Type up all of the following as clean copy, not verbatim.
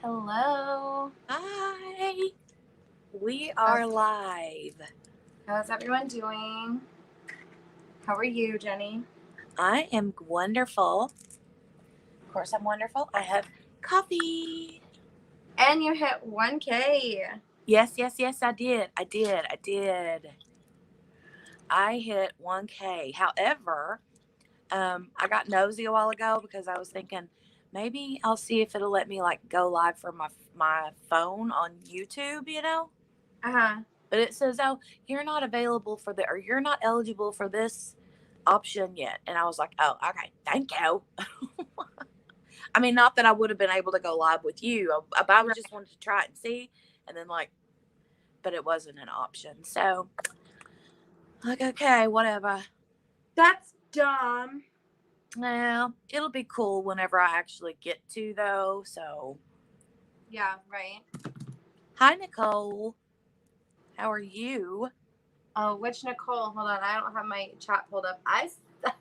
Hello. Hi, we How's, are live. how's everyone doing? How are you, Jenny? I am wonderful. Of course, I'm wonderful. I have coffee. And you hit 1K. Yes, I did. I hit 1K. However, I got nosy a while ago because I was thinking maybe I'll see if it'll let me like go live from my phone on YouTube, Uh-huh. But it says, "Oh, you're not available for or you're not eligible for this option yet." And I was like, "Oh, okay, thank you." I mean, not that I would have been able to go live with you. I was Right. just wanted to try it and see, and then but it wasn't an option. So, okay, whatever. That's dumb. Well, it'll be cool whenever I actually get to though. So, Yeah, right. hi Nicole, how are you? Oh, which Nicole? Hold on. I don't have my chat pulled up. I suck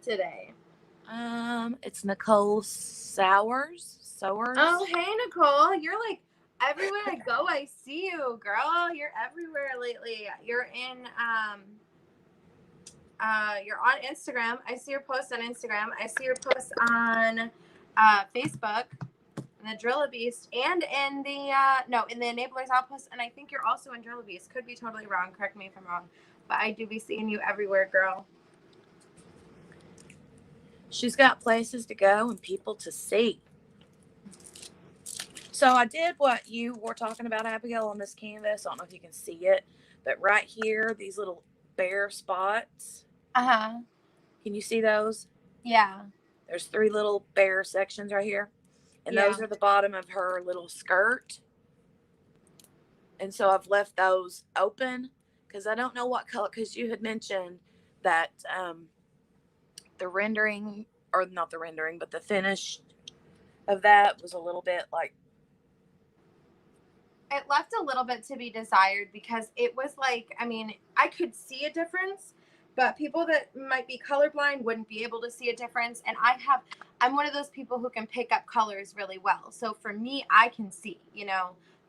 today. It's Nicole Sowers. Oh, hey, Nicole. You're like everywhere I go, I see you, girl. You're everywhere lately. You're on Instagram. I see your posts on Instagram. I see your posts on Facebook, in the Drilla Beast, and in the in the Enablers Outpost. And I think you're also in Drilla Beast. Could be totally wrong. Correct me if I'm wrong, but I do be seeing you everywhere, girl. She's got places to go and people to see. So I did what you were talking about, Abigail, on this canvas. I don't know if you can see it, but right here, these little bare spots. Uh-huh. Can you see those? Yeah. There's 3 little bare sections right here. And those are the bottom of her little skirt. And so I've left those open because I don't know what color, because you had mentioned that the rendering, or not the rendering, but the finish of that was a little bit like, it left a little bit to be desired because it was like, I mean, I could see a difference, but people that might be colorblind wouldn't be able to see a difference. And I'm one of those people who can pick up colors really well. So for me, I can see,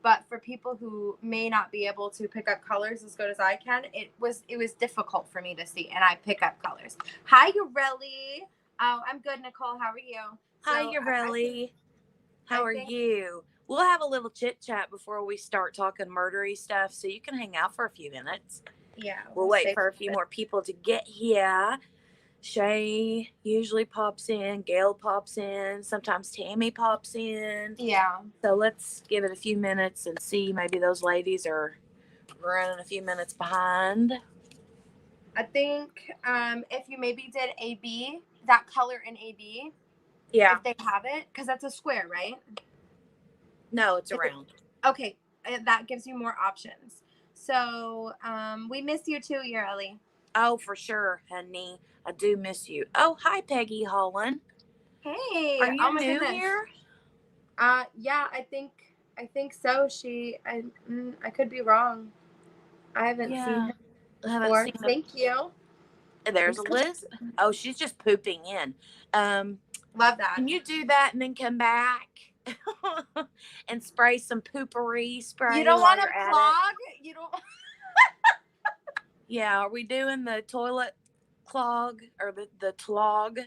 but for people who may not be able to pick up colors as good as I can, it was difficult for me to see, and I pick up colors. Hi, Ureli. Oh, I'm good, Nicole. How are you? hi, So Ureli. How are you? We'll have a little chit chat before we start talking murdery stuff, so you can hang out for a few minutes. Yeah. We'll wait for a few more people to get here. Shay usually pops in, Gail pops in, sometimes Tammy pops in. Yeah. So let's give it a few minutes and see. Maybe those ladies are running a few minutes behind. I think if you maybe did AB, that color in AB, Yeah. if they have it, because that's a square, right? No, it's a round. Okay, that gives you more options. So we miss you too, Ureli. Oh, for sure, honey. I do miss you. Oh, hi, Peggy Holland. Hey, Are you oh my new goodness. here? Yeah, I think so. I could be wrong. I haven't seen her before. Thank you. There's a list. Oh, she's just pooping in. Love that. Can you do that and then come back and spray some poopery spray? You don't want to clog? You don't. Yeah, are we doing the toilet clog or the clog?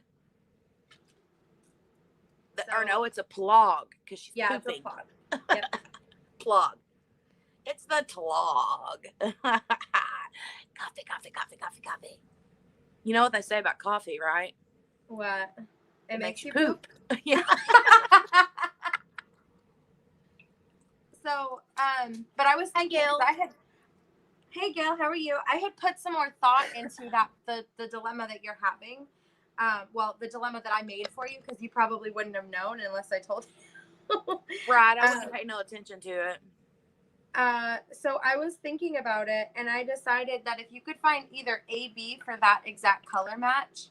Or no, it's a plog because she's pooping. It's a plog. Yep. Plog. It's the clog. Coffee. You know what they say about coffee, right? What? It makes you poop. Yeah. So, but I was thinking, hey Gail, how are you? I had put some more thought into the dilemma that you're having. Well, the dilemma that I made for you, because you probably wouldn't have known unless I told you. Right, I wouldn't pay no attention to it. So I was thinking about it, and I decided that if you could find either AB for that exact color match,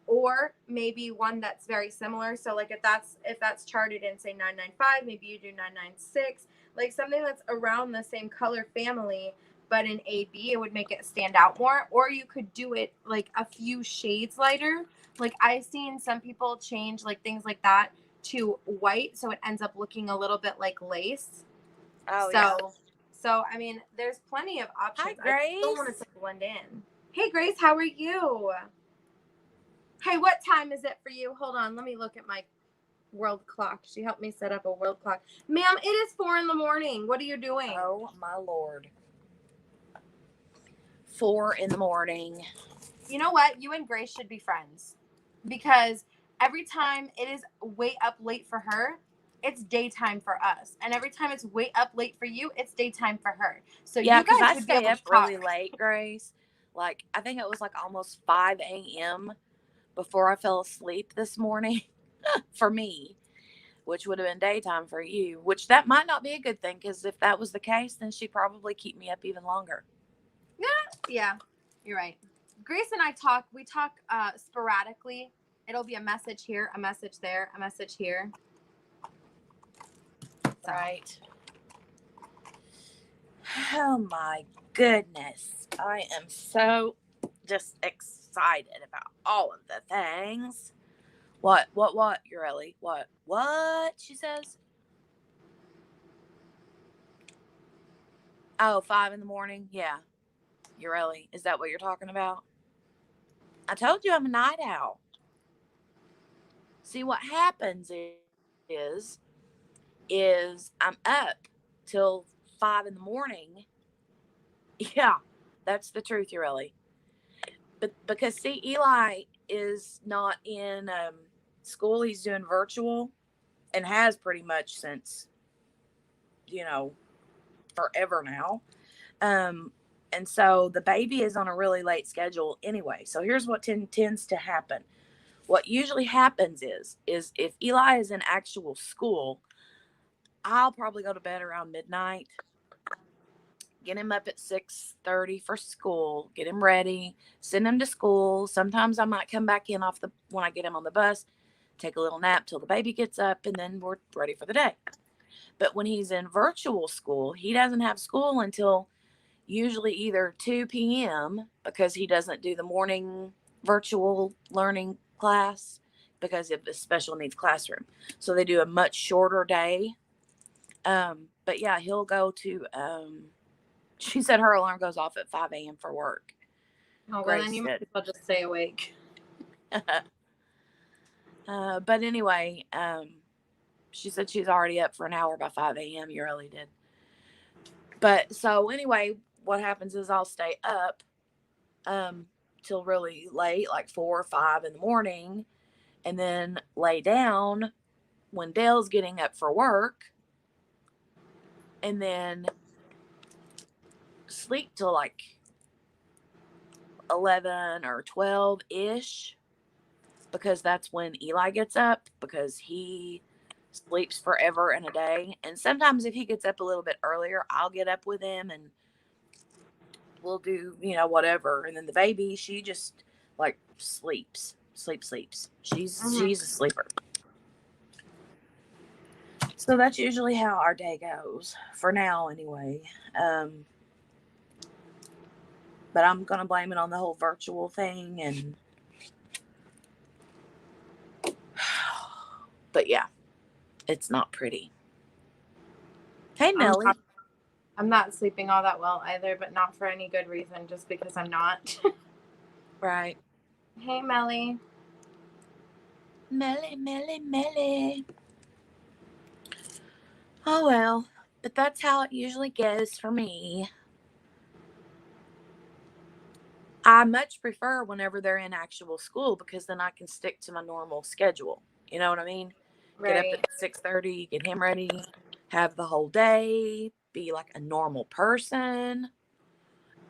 or maybe one that's very similar. So like if that's charted in say 995, maybe you do 996, like something that's around the same color family, but in AB, it would make it stand out more. Or you could do it like a few shades lighter. Like I've seen some people change like things like that too white, so it ends up looking a little bit like lace. Oh, yeah. So I mean, there's plenty of options. Hi, I don't want Grace. to blend in. Hey, Grace, how are you? Hey, what time is it for you? Hold on, let me look at my world clock. She helped me set up a world clock. Ma'am, it is 4 a.m. What are you doing? Oh, my Lord. 4 a.m. You know what? You and Grace should be friends, because every time it is way up late for her, it's daytime for us. And every time it's way up late for you, it's daytime for her. So Yeah, you because guys I would be stay able up to really talk. late, Grace. Like, I think it was like almost 5 a.m. before I fell asleep this morning for me, which would have been daytime for you, which that might not be a good thing, because if that was the case, then she'd probably keep me up even longer. Yeah, you're right. Grace and I talk. We talk sporadically. It'll be a message here, a message there, a message here. So. Right. Oh my goodness. I am so just excited about all of the things. What, Ureli? What? She says. Oh, 5 a.m. Yeah. Ureli. Is that what you're talking about? I told you I'm a night owl. See, what happens is I'm up till 5 a.m. Yeah, that's the truth, Ureli. But because see, Eli is not in school; he's doing virtual, and has pretty much since forever now. And so the baby is on a really late schedule anyway. So here's what tends to happen. What usually happens is if Eli is in actual school, I'll probably go to bed around midnight, get him up at 6:30 for school, get him ready, send him to school. Sometimes I might come back in when I get him on the bus, take a little nap till the baby gets up, and then we're ready for the day. But when he's in virtual school, he doesn't have school until usually either 2 p.m. because he doesn't do the morning virtual learning class because of the special needs classroom. So they do a much shorter day. But yeah, he'll go to, she said her alarm goes off at 5 a.m. for work. Oh, well, then you might as well just stay awake. But anyway, she said she's already up for an hour by 5 a.m. You really did. But so anyway, what happens is I'll stay up till really late, like 4 or 5 in the morning, and then lay down when Dale's getting up for work, and then sleep till like 11 or 12 ish, because that's when Eli gets up, because he sleeps forever in a day. And sometimes if he gets up a little bit earlier, I'll get up with him and we'll do, whatever. And then the baby, she just like sleeps. She's a sleeper. So that's usually how our day goes for now anyway. But I'm going to blame it on the whole virtual thing. And but yeah, it's not pretty. Hey, Melly. I'm not sleeping all that well either, but not for any good reason, just because I'm not. Right. Hey, Melly. Melly. Oh, well. But that's how it usually goes for me. I much prefer whenever they're in actual school, because then I can stick to my normal schedule. You know what I mean? Right. Get up at 6:30, get him ready, have the whole day, be like a normal person.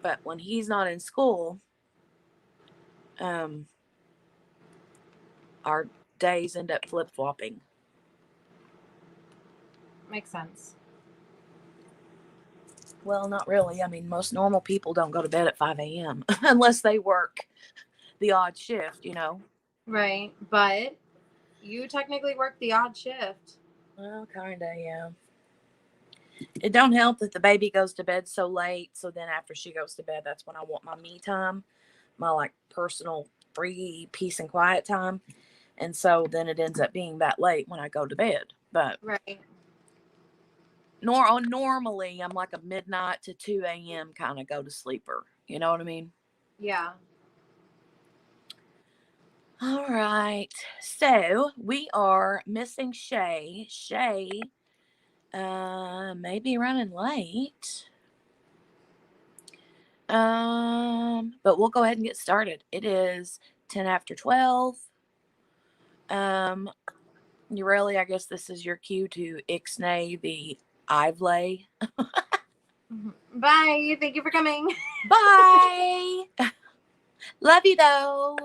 But when he's not in school, our days end up flip-flopping. Makes sense. Well, not really. I mean, most normal people don't go to bed at 5 a.m. unless they work the odd shift, Right. But you technically work the odd shift. Well, kind of, yeah. It don't help that the baby goes to bed so late. So then after she goes to bed, that's when I want my me time, my like personal free peace and quiet time. And so then it ends up being that late when I go to bed. But right. Normally I'm like a midnight to 2 a.m. kind of go to sleeper. You know what I mean? Yeah. All right. So we are missing Shay. Shay may be running late. But we'll go ahead and get started. It is 10 after 12. You really, I guess this is your cue to ixnay the Ivlay. Bye. Thank you for coming. Bye. Love you though.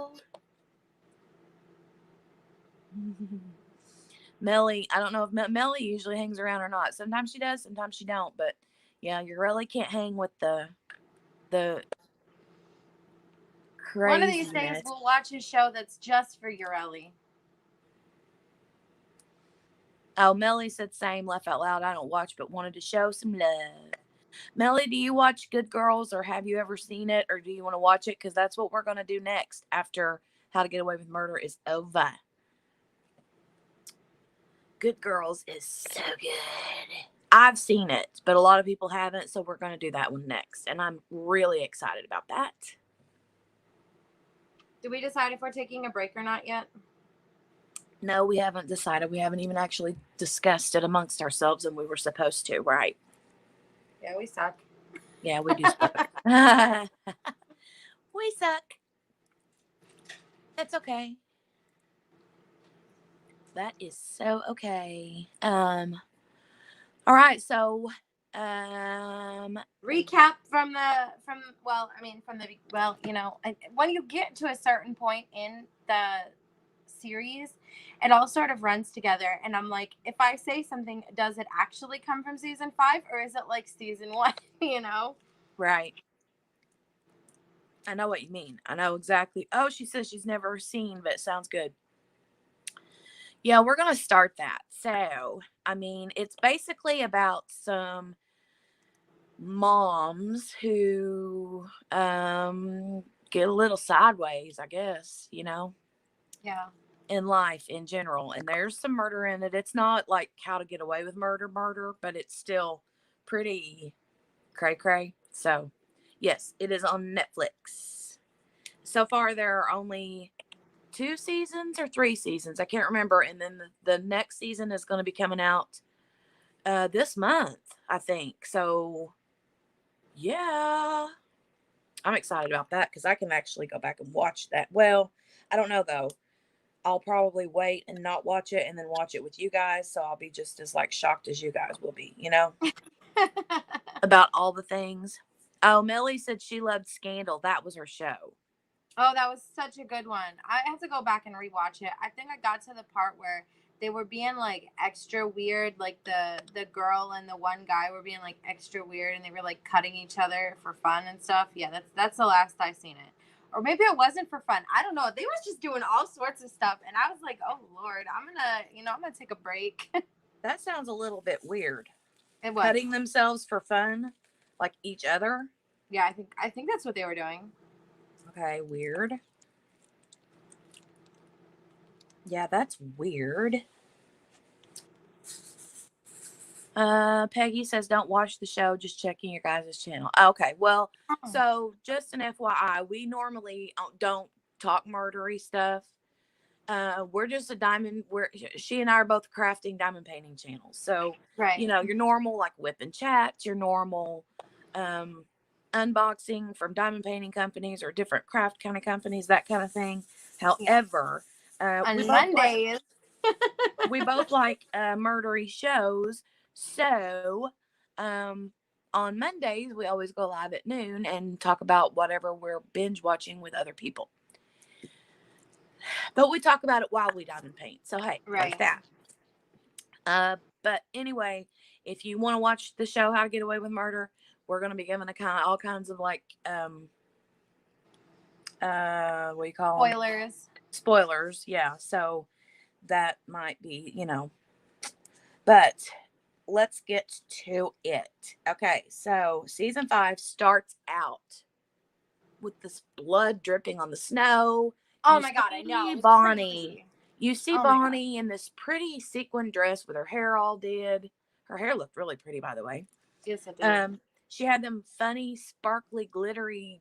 Melly, I don't know if Melly usually hangs around or not. Sometimes she does, sometimes she don't. But yeah, you really can't hang with the craziness. One of these days we'll watch a show that's just for Urelli. Oh, Melly said same, laugh out loud. I don't watch, but wanted to show some love. Melly, do you watch Good Girls, or have you ever seen it, or do you want to watch it? Because that's what we're going to do next after How to Get Away with Murder is over. Good Girls is so good. I've seen it, but a lot of people haven't, so we're going to do that one next, and I'm really excited about that. Did we decide if we're taking a break or not yet? No, we haven't decided. We haven't even actually discussed it amongst ourselves, and we were supposed to, right? Yeah, we suck. Yeah, we do suck. We suck. It's okay. That is so okay. All right, so recap from when you get to a certain point in the series, it all sort of runs together, and I'm like, if I say something, does it actually come from season 5, or is it like season 1? Right. I know what you mean. I know exactly. Oh, she says she's never seen, but it sounds good. Yeah, we're going to start that. So, I mean, it's basically about some moms who get a little sideways, I guess, Yeah. in life in general. And there's some murder in it. It's not like How to Get Away with Murder, but it's still pretty cray. So, yes, it is on Netflix. So far, there are only 2 seasons or 3 seasons. I can't remember. And then the next season is going to be coming out this month, I think. So, yeah, I'm excited about that because I can actually go back and watch that. Well, I don't know though. I'll probably wait and not watch it and then watch it with you guys. So I'll be just as like shocked as you guys will be, about all the things. Oh, Millie said she loved Scandal. That was her show. Oh, that was such a good one. I have to go back and rewatch it. I think I got to the part where they were being like extra weird, like the girl and the one guy were being like extra weird, and they were like cutting each other for fun and stuff. Yeah, that's the last I seen it. Or maybe it wasn't for fun. I don't know. They was just doing all sorts of stuff, and I was like, "Oh Lord, I'm gonna take a break." That sounds a little bit weird. It was Cutting themselves for fun, like each other. Yeah, I think that's what they were doing. Okay, weird. Yeah, that's weird. Peggy says don't watch the show, just checking your guys' channel. Okay, well, so just an FYI, we normally don't talk murdery stuff. We're just she and I are both crafting diamond painting channels. So, right. Your normal like whip and chats, your normal unboxing from diamond painting companies or different craft kind of companies, that kind of thing. However, on Mondays, we both like murdery shows. So, on Mondays, we always go live at noon and talk about whatever we're binge watching with other people. But we talk about it while we diamond paint. So, hey, right. Like that. But anyway, if you want to watch the show How to Get Away with Murder, we're going to be giving all kinds of like, what do you call them? Spoilers. Yeah. So that might be, but let's get to it. Okay. So season 5 starts out with this blood dripping on the snow. Oh my God, I know. Bonnie, You see Oh my God. Bonnie in this pretty sequin dress with her hair all did. Her hair looked really pretty, by the way. Yes, it did. She had them funny, sparkly, glittery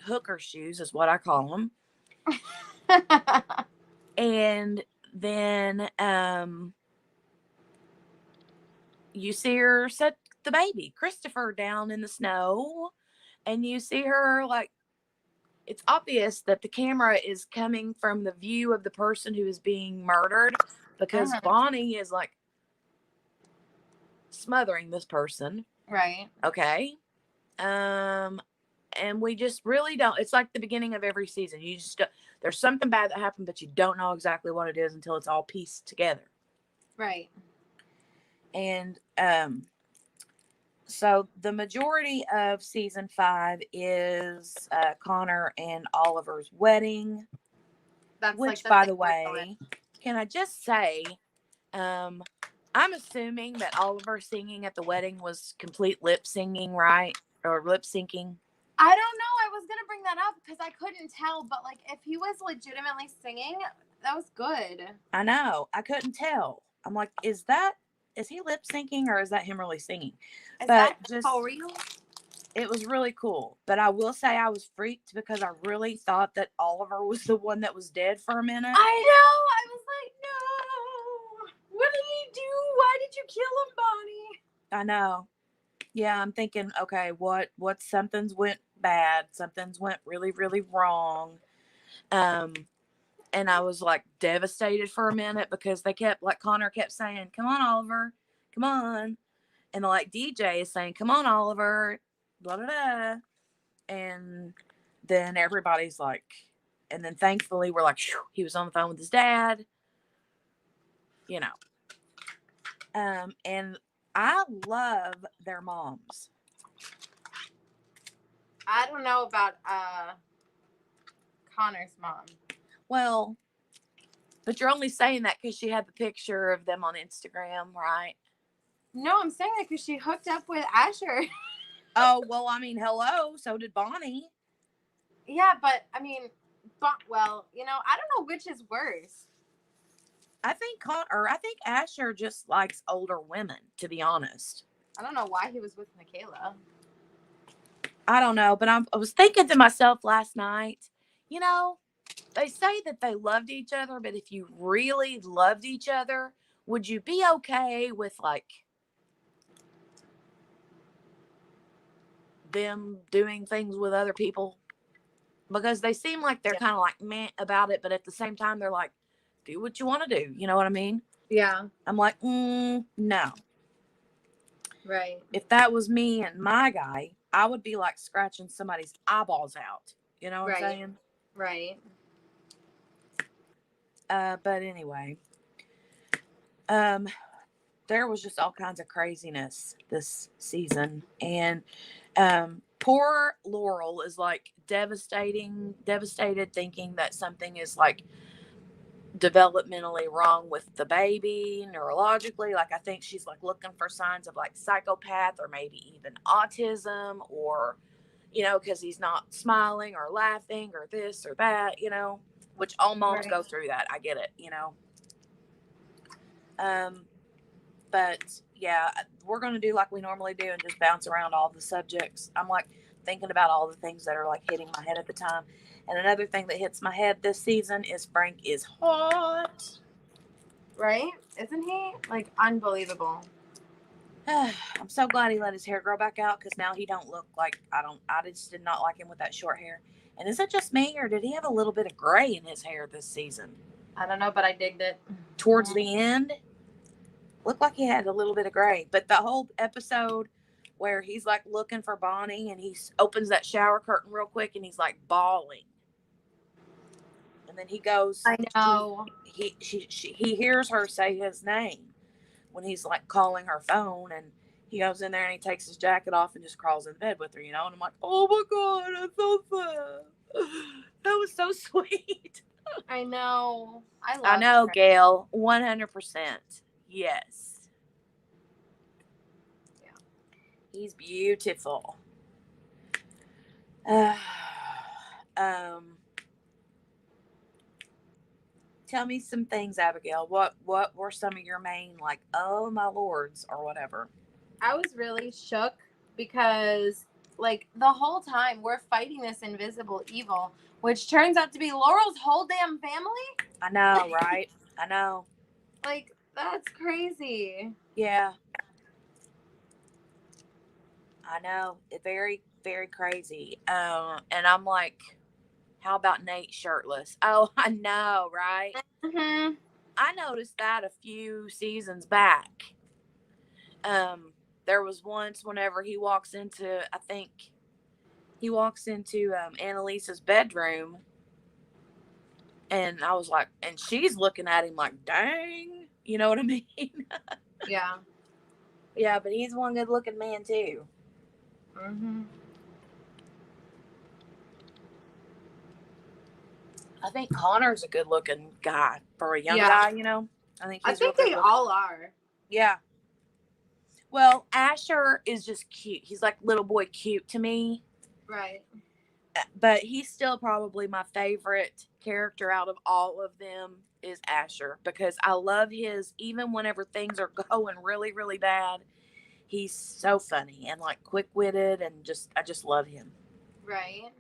hooker shoes, is what I call them. And then you see her set the baby, Christopher, down in the snow. And you see her, like, it's obvious that the camera is coming from the view of the person who is being murdered, because Bonnie is, like, smothering this person. Right. Okay. And we just really don't. It's like the beginning of every season. You just there's something bad that happened, but you don't know exactly what it is until it's all pieced together. Right. And so the majority of season 5 is Connor and Oliver's wedding. That's which, like the by thing the way, can I just say, I'm assuming that Oliver singing at the wedding was complete lip singing, right? Or lip syncing. I don't know. I was gonna bring that up because I couldn't tell, but like if he was legitimately singing, that was good. I know. I couldn't tell. I'm like, is he lip syncing or is that him really singing? Is But that just for real? it was really cool. But I will say I was freaked because I really thought that Oliver was the one that was dead for a minute. I know. I was like, no. What did he do? Why did you kill him, Bonnie? I know. Yeah, I'm thinking, okay, what something's went bad. Something's went really, really wrong. And I was like devastated for a minute because they kept, like, Connor kept saying, come on, Oliver, come on. And like DJ is saying, come on, Oliver, blah, blah, blah. And then everybody's like, and then thankfully we're like, he was on the phone with his dad, you know. And I love their moms. I don't know about Connor's mom. Well, but you're only saying that because she had the picture of them on Instagram, right? No, I'm saying that because she hooked up with Asher. Oh, well, I mean, hello. So did Bonnie. Yeah, but I mean, well, you know, I don't know which is worse. I think Asher just likes older women, to be honest. I don't know why he was with Michaela. I don't know, but I was thinking to myself last night, you know, they say that they loved each other, but if you really loved each other, would you be okay with, like, them doing things with other people? Because they seem like they're kind of like meh about it, but at the same time, they're like, do what you want to do. You know what I mean? Yeah. I'm like, no. Right. If that was me and my guy, I would be like scratching somebody's eyeballs out. You know what I'm saying? Right. But anyway, there was just all kinds of craziness this season, and poor Laurel is like devastated, thinking that something is like developmentally wrong with the baby, neurologically. Like, I think she's like looking for signs of like psychopath or maybe even autism, or, you know, because he's not smiling or laughing or this or that, you know, which all moms go through that. I get it, you know. But yeah, we're going to do like we normally do and just bounce around all the subjects. I'm like thinking about all the things that are like hitting my head at the time. And another thing that hits my head this season is Frank is hot. Right? Isn't he? Like, unbelievable. I'm so glad he let his hair grow back out, because now he don't look like, I just did not like him with that short hair. And is it just me, or did he have a little bit of gray in his hair this season? I don't know, but I digged it. Towards the end, looked like he had a little bit of gray. But the whole episode where he's like looking for Bonnie and he opens that shower curtain real quick and he's like bawling. And then he goes, I know. He hears her say his name when he's like calling her phone, and he goes in there and he takes his jacket off and just crawls in bed with her, you know. And I'm like, oh my God, I'm so sad. That was so sweet. I know. I know, Gail. 100%. Yes. Yeah. He's beautiful. Tell me some things, Abigail. What were some of your main, like, oh my lords or whatever? I was really shook because, like, the whole time we're fighting this invisible evil, which turns out to be Laurel's whole damn family. I know, right? I know. Like, that's crazy. Yeah, I know. It very, very crazy. And I'm like, how about Nate shirtless? Oh, I know, right? Mm-hmm. I noticed that a few seasons back. Um, there was once whenever he walks into, I think he walks into Annalisa's bedroom, and I was like, and she's looking at him like, dang, you know what I mean? Yeah. Yeah, but he's one good looking man too. Mm-hmm. I think Connor's a good looking guy for a young Yeah. guy, you know? I think I he's real think good they looking. all are. Yeah. Well, Asher is just cute. He's like little boy cute to me. Right. But he's still probably my favorite character out of all of them is Asher, because I love his, even whenever things are going really, really bad, he's so funny and like quick witted, and just, I just love him. Right.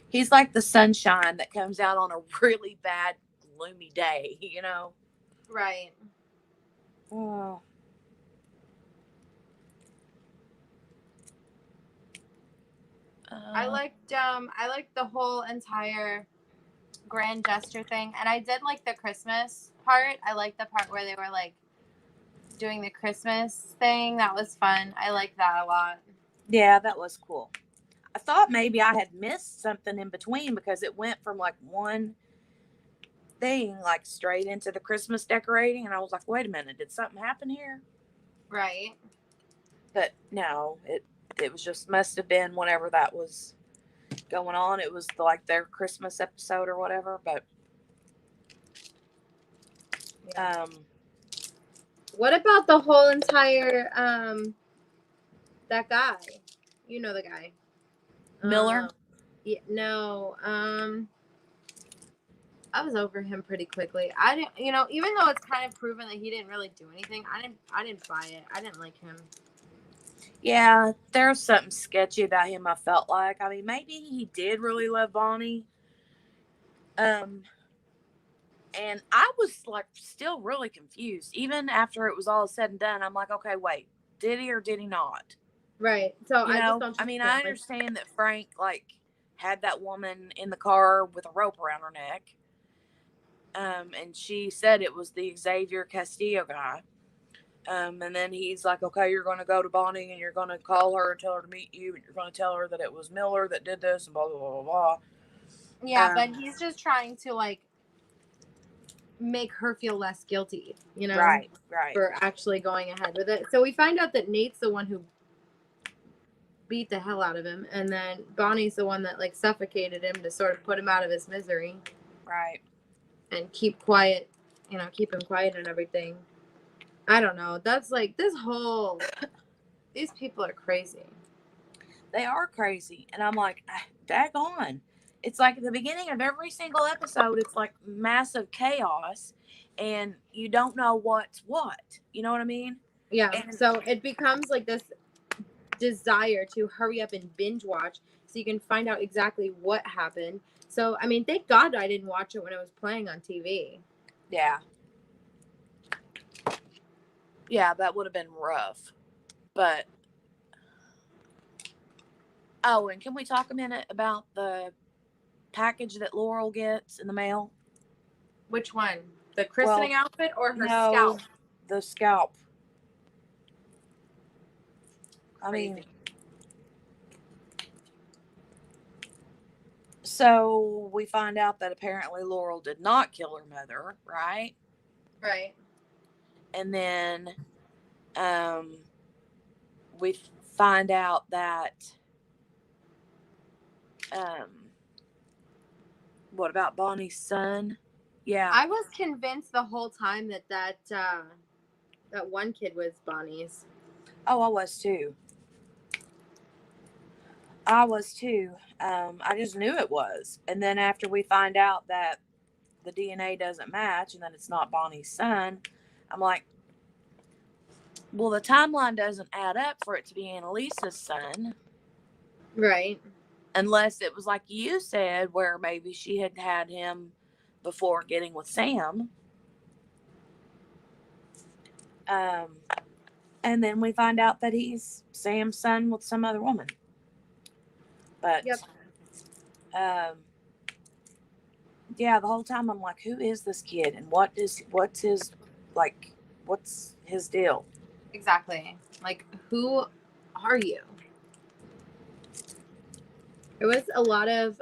He's like the sunshine that comes out on a really bad, gloomy day, you know? Right. Oh. I liked the whole entire grand gesture thing, and I did like the Christmas part. I liked the part where they were like doing the Christmas thing. That was fun. I liked that a lot. Yeah, that was cool. I thought maybe I had missed something in between, because it went from like one thing like straight into the Christmas decorating, and I was like, wait a minute, did something happen here? Right. But no, it was just, must have been whenever that was going on. It was like their Christmas episode or whatever. But Yeah. What about the whole entire that guy? You know the guy. Miller. Yeah, no. I was over him pretty quickly. I didn't, even though it's kind of proven that he didn't really do anything, I didn't buy it. I didn't like him. Yeah, there's something sketchy about him, I felt like. I mean, maybe he did really love Bonnie. And I was like still really confused. Even after it was all said and done, I'm like, okay, wait, did he or did he not? Right. So You I just know, don't I trust mean, him. I understand that Frank like had that woman in the car with a rope around her neck. And she said it was the Xavier Castillo guy. And then he's like, okay, you're going to go to Bonnie and you're going to call her and tell her to meet you. And you're going to tell her that it was Miller that did this and blah, blah, blah, blah. Yeah, but he's just trying to like make her feel less guilty, Right. for actually going ahead with it. So we find out that Nate's the one who beat the hell out of him, and then Bonnie's the one that like suffocated him to sort of put him out of his misery. Right. And keep quiet, keep him quiet and everything. I don't know. That's like these people are crazy. They are crazy. And I'm like, daggone. It's like at the beginning of every single episode, it's like massive chaos and you don't know what's what. You know what I mean? Yeah. And So it becomes like this desire to hurry up and binge watch so you can find out exactly what happened. So, I mean, thank God I didn't watch it when it was playing on TV. yeah. Yeah, that would have been rough. But, oh, and can we talk a minute about the package that Laurel gets in the mail? Which one? The christening outfit or her No, scalp? the scalp. Crazy. I mean, so we find out that apparently Laurel did not kill her mother, right? Right. And then we find out that what about Bonnie's son? Yeah. I was convinced the whole time that one kid was Bonnie's. Oh, I was too. I just knew it was. And then after we find out that the DNA doesn't match and that it's not Bonnie's son. I'm like, well, the timeline doesn't add up for it to be Annalisa's son. Right. Unless it was like you said, where maybe she had had him before getting with Sam. And then we find out that he's Sam's son with some other woman. But, yep. Yeah, the whole time I'm like, who is this kid and what's his, like, what's his deal? Exactly. Like, who are you? It was a lot of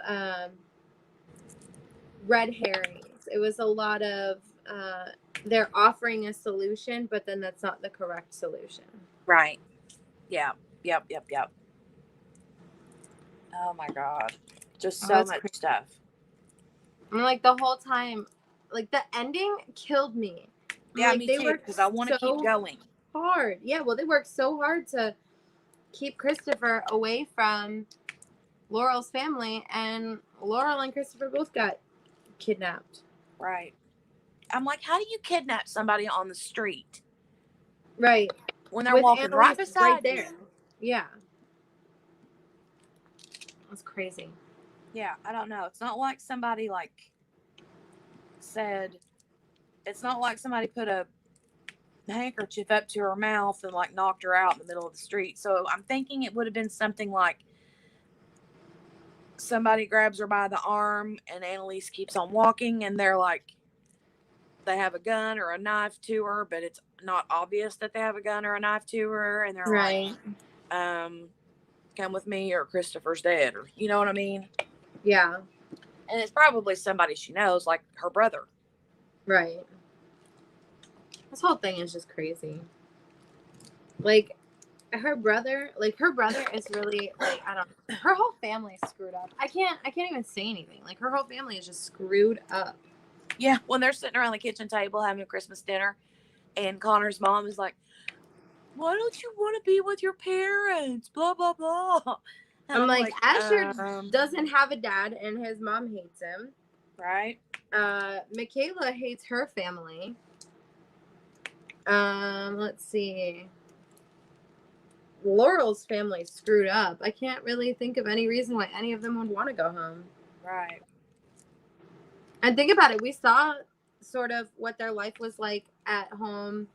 red herrings. It was a lot of they're offering a solution, but then that's not the correct solution. Right. Yeah. Yep. Oh my God. Just so much crazy stuff. I'm like, the whole time, like, the ending killed me. Yeah, like, me they too, worked because I want to keep going. hard. Yeah, well, they worked so hard to keep Christopher away from Laurel's family, and Laurel and Christopher both got kidnapped. Right. I'm like, how do you kidnap somebody on the street? Right. When they're With walking Annalise right beside there. you. Yeah. That's crazy. Yeah, I don't know. It's not like somebody like said, it's not like somebody put a handkerchief up to her mouth and like knocked her out in the middle of the street. So I'm thinking it would have been something like somebody grabs her by the arm and Annalise keeps on walking and they're like, they have a gun or a knife to her, but it's not obvious that they have a gun or a knife to her. And they're Right. like, come with me or Christopher's dead, or you know what I mean? Yeah. And it's probably somebody she knows, like her brother. Right. This whole thing is just crazy. Like, her brother is really, like, I don't know. Her whole family is screwed up. I can't even say anything. Like, her whole family is just screwed up. Yeah, when they're sitting around the kitchen table having a Christmas dinner, and Connor's mom is like, why don't you want to be with your parents? Blah, blah, blah. And I'm like, Asher doesn't have a dad, and his mom hates him. Right. Michaela hates her family. Let's see. Laurel's family screwed up. I can't really think of any reason why any of them would want to go home. Right. And think about it. We saw sort of what their life was like at home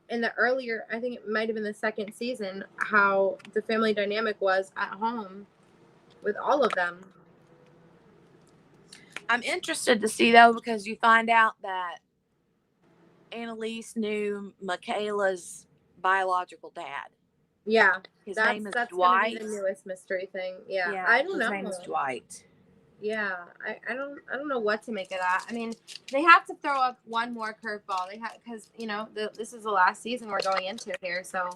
in the earlier, I think it might have been the second season, how the family dynamic was at home with all of them. I'm interested to see, though, because you find out that Annalise knew Michaela's biological dad. Yeah. His name is Dwight. That's gonna be the newest mystery thing. Yeah. I don't know. His name is Dwight. Yeah, I don't know what to make of that. I mean, they have to throw up one more curveball. They have, because this is the last season we're going into here, so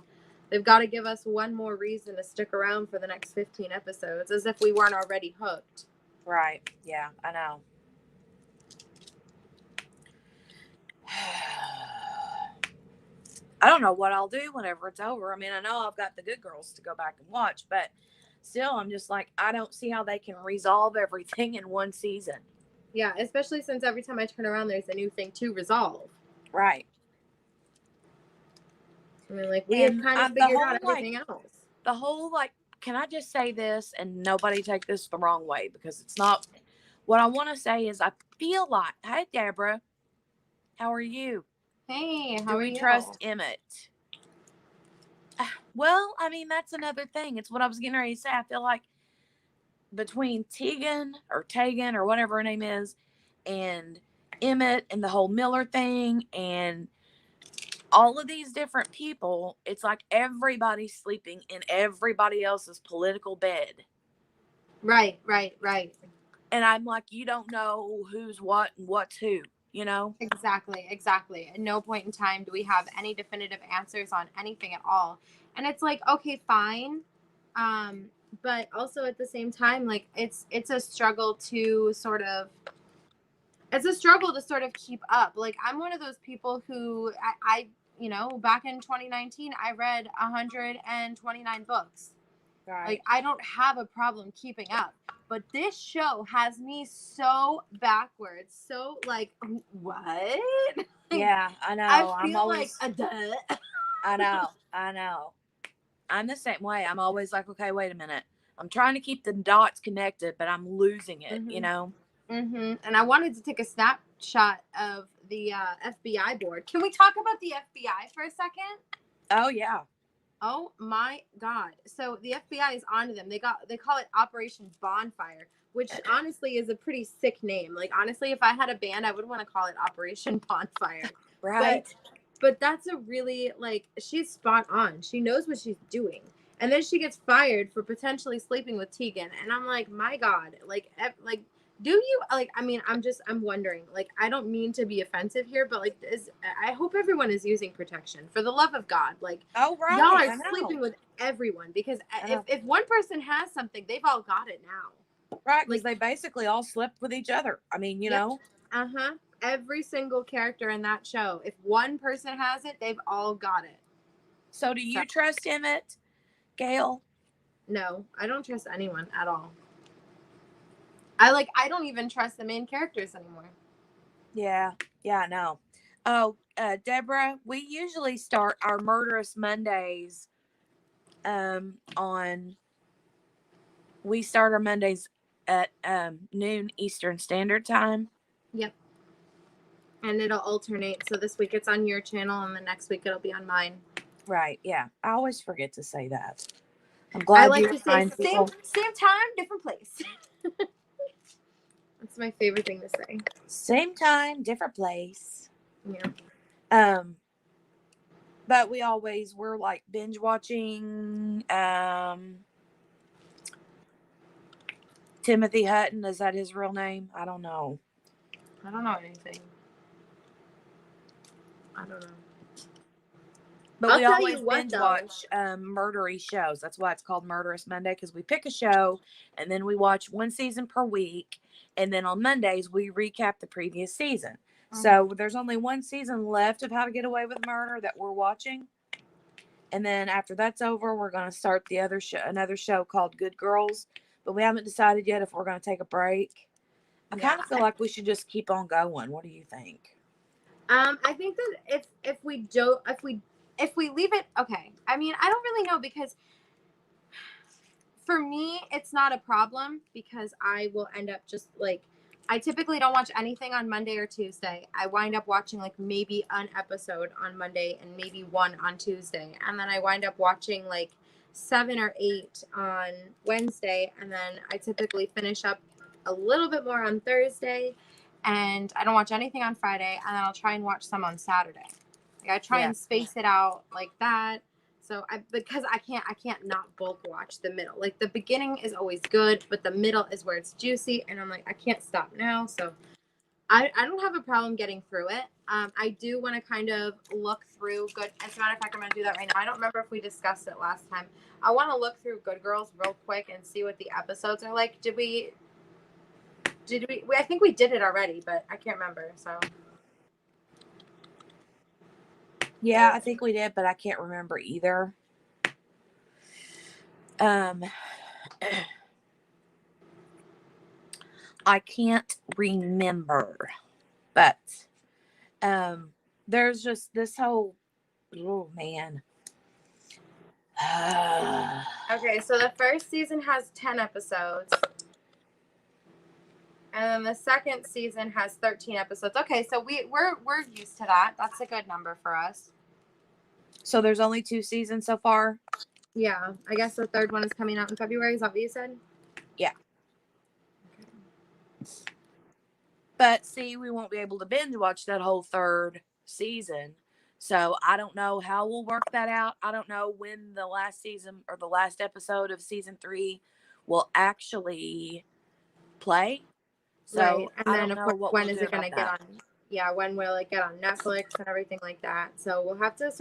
they've got to give us one more reason to stick around for the next 15 episodes, as if we weren't already hooked. Right. Yeah, I know. I don't know what I'll do whenever it's over. I mean, I know I've got the Good Girls to go back and watch, but still, I'm just like, I don't see how they can resolve everything in one season. Yeah, especially since every time I turn around, there's a new thing to resolve. Right. I mean, like, we had kind of figured out everything else. The whole, like, can I just say this and nobody take this the wrong way, because it's not what I want to say is I feel like, hey, Deborah, how are you? Hey, how are you? Do we trust Emmett? Well, I mean, that's another thing. It's what I was getting ready to say. I feel like between Tegan or whatever her name is, and Emmett and the whole Miller thing and all of these different people, it's like everybody's sleeping in everybody else's political bed. Right. And I'm like, you don't know who's what and what's who, you know? Exactly. At no point in time do we have any definitive answers on anything at all. And it's like, okay, fine. But also at the same time, like, it's a struggle to sort of keep up. Like, I'm one of those people who I back in 2019, I read 129 books. Right. Like, I don't have a problem keeping up. But this show has me so backwards. So, like, what? Yeah, I know. I I'm feel like always, a duh. I know. I know. I'm the same way. I'm always like, okay, wait a minute. I'm trying to keep the dots connected, but I'm losing it, you know? And I wanted to take a snapshot of the FBI board. Can we talk about the FBI for a second? Oh, yeah. Oh my God. So the FBI is onto them. They call it Operation Bonfire, which honestly is a pretty sick name. Like, honestly, if I had a band, I would want to call it Operation Bonfire. Right. But that's a really, like, she's spot on. She knows what she's doing. And then she gets fired for potentially sleeping with Tegan. And I'm like, my God, like, do you, like, I mean, I'm wondering, like, I don't mean to be offensive here, but, like, I hope everyone is using protection for the love of God. Like, Oh, right. y'all I are know. sleeping with everyone because I know. if one person has something, they've all got it now. Right. Because Like, they basically all slept with each other. I mean, you Yep. know? Every single character in that show, if one person has it, they've all got it. So do you trust Emmett, Gail? No, I don't trust anyone at all. I don't even trust the main characters anymore. Yeah. Yeah, I know. Oh, Deborah, we usually start our Murderous Mondays on we start our Mondays at noon Eastern Standard Time. Yep. And it'll alternate. So this week it's on your channel and the next week it'll be on mine. Right, yeah. I always forget to say that. I'm glad I like you to say people. same time, different place. That's my favorite thing to say. Same time, different place. Yeah. But we're like binge watching Timothy Hutton. Is that his real name? I don't know. I don't know anything. I don't know. But we always binge watch murdery shows. That's why it's called Murderous Monday, because we pick a show and then we watch one season per week. And then on Mondays, we recap the previous season. Mm-hmm. So there's only one season left of How to Get Away with Murder that we're watching. And then after that's over, we're going to start another show called Good Girls. But we haven't decided yet if we're going to take a break. I kind of feel like we should just keep on going. What do you think? I think that if we leave it, okay. I mean, I don't really know, because for me, it's not a problem, because I will end up just like, I typically don't watch anything on Monday or Tuesday. I wind up watching like maybe an episode on Monday and maybe one on Tuesday. And then I wind up watching like 7 or 8 on Wednesday. And then I typically finish up a little bit more on Thursday. And I don't watch anything on Friday. And then I'll try and watch some on Saturday. Like, I try and space it out like that. So because I can't not bulk watch the middle. Like, the beginning is always good, but the middle is where it's juicy, and I'm like, I can't stop now. So I don't have a problem getting through it. I do want to kind of look through Good. As a matter of fact, I'm going to do that right now. I don't remember if we discussed it last time. I want to look through Good Girls real quick and see what the episodes are like. Did we? I think we did it already, but I can't remember. So. Yeah, I think we did, but I can't remember either. I can't remember, but there's just this whole, oh man. Okay, so the first season has 10 episodes. And then the second season has 13 episodes. Okay, so we're used to that. That's a good number for us. So there's only 2 seasons so far? Yeah, I guess the third one is coming out in February. Is that what you said? Yeah. Okay. But see, we won't be able to binge watch that whole third season. So I don't know how we'll work that out. I don't know when the last season or the last episode of season 3 will actually play. So right. And I then don't of know course, when is it going to get on? Yeah, when will it get on Netflix and everything like that? So we'll have to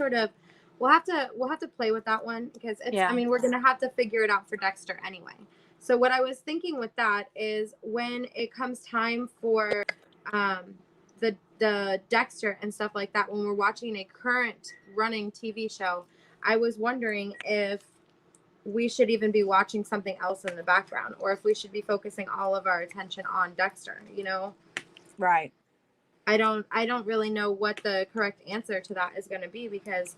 we'll have to play with that one, because it's. Yeah. I mean, we're going to have to figure it out for Dexter anyway. So what I was thinking with that is, when it comes time for the Dexter and stuff like that, when we're watching a current running TV show, I was wondering if we should even be watching something else in the background, or if we should be focusing all of our attention on Dexter, you know? Right. I don't really know what the correct answer to that is going to be, because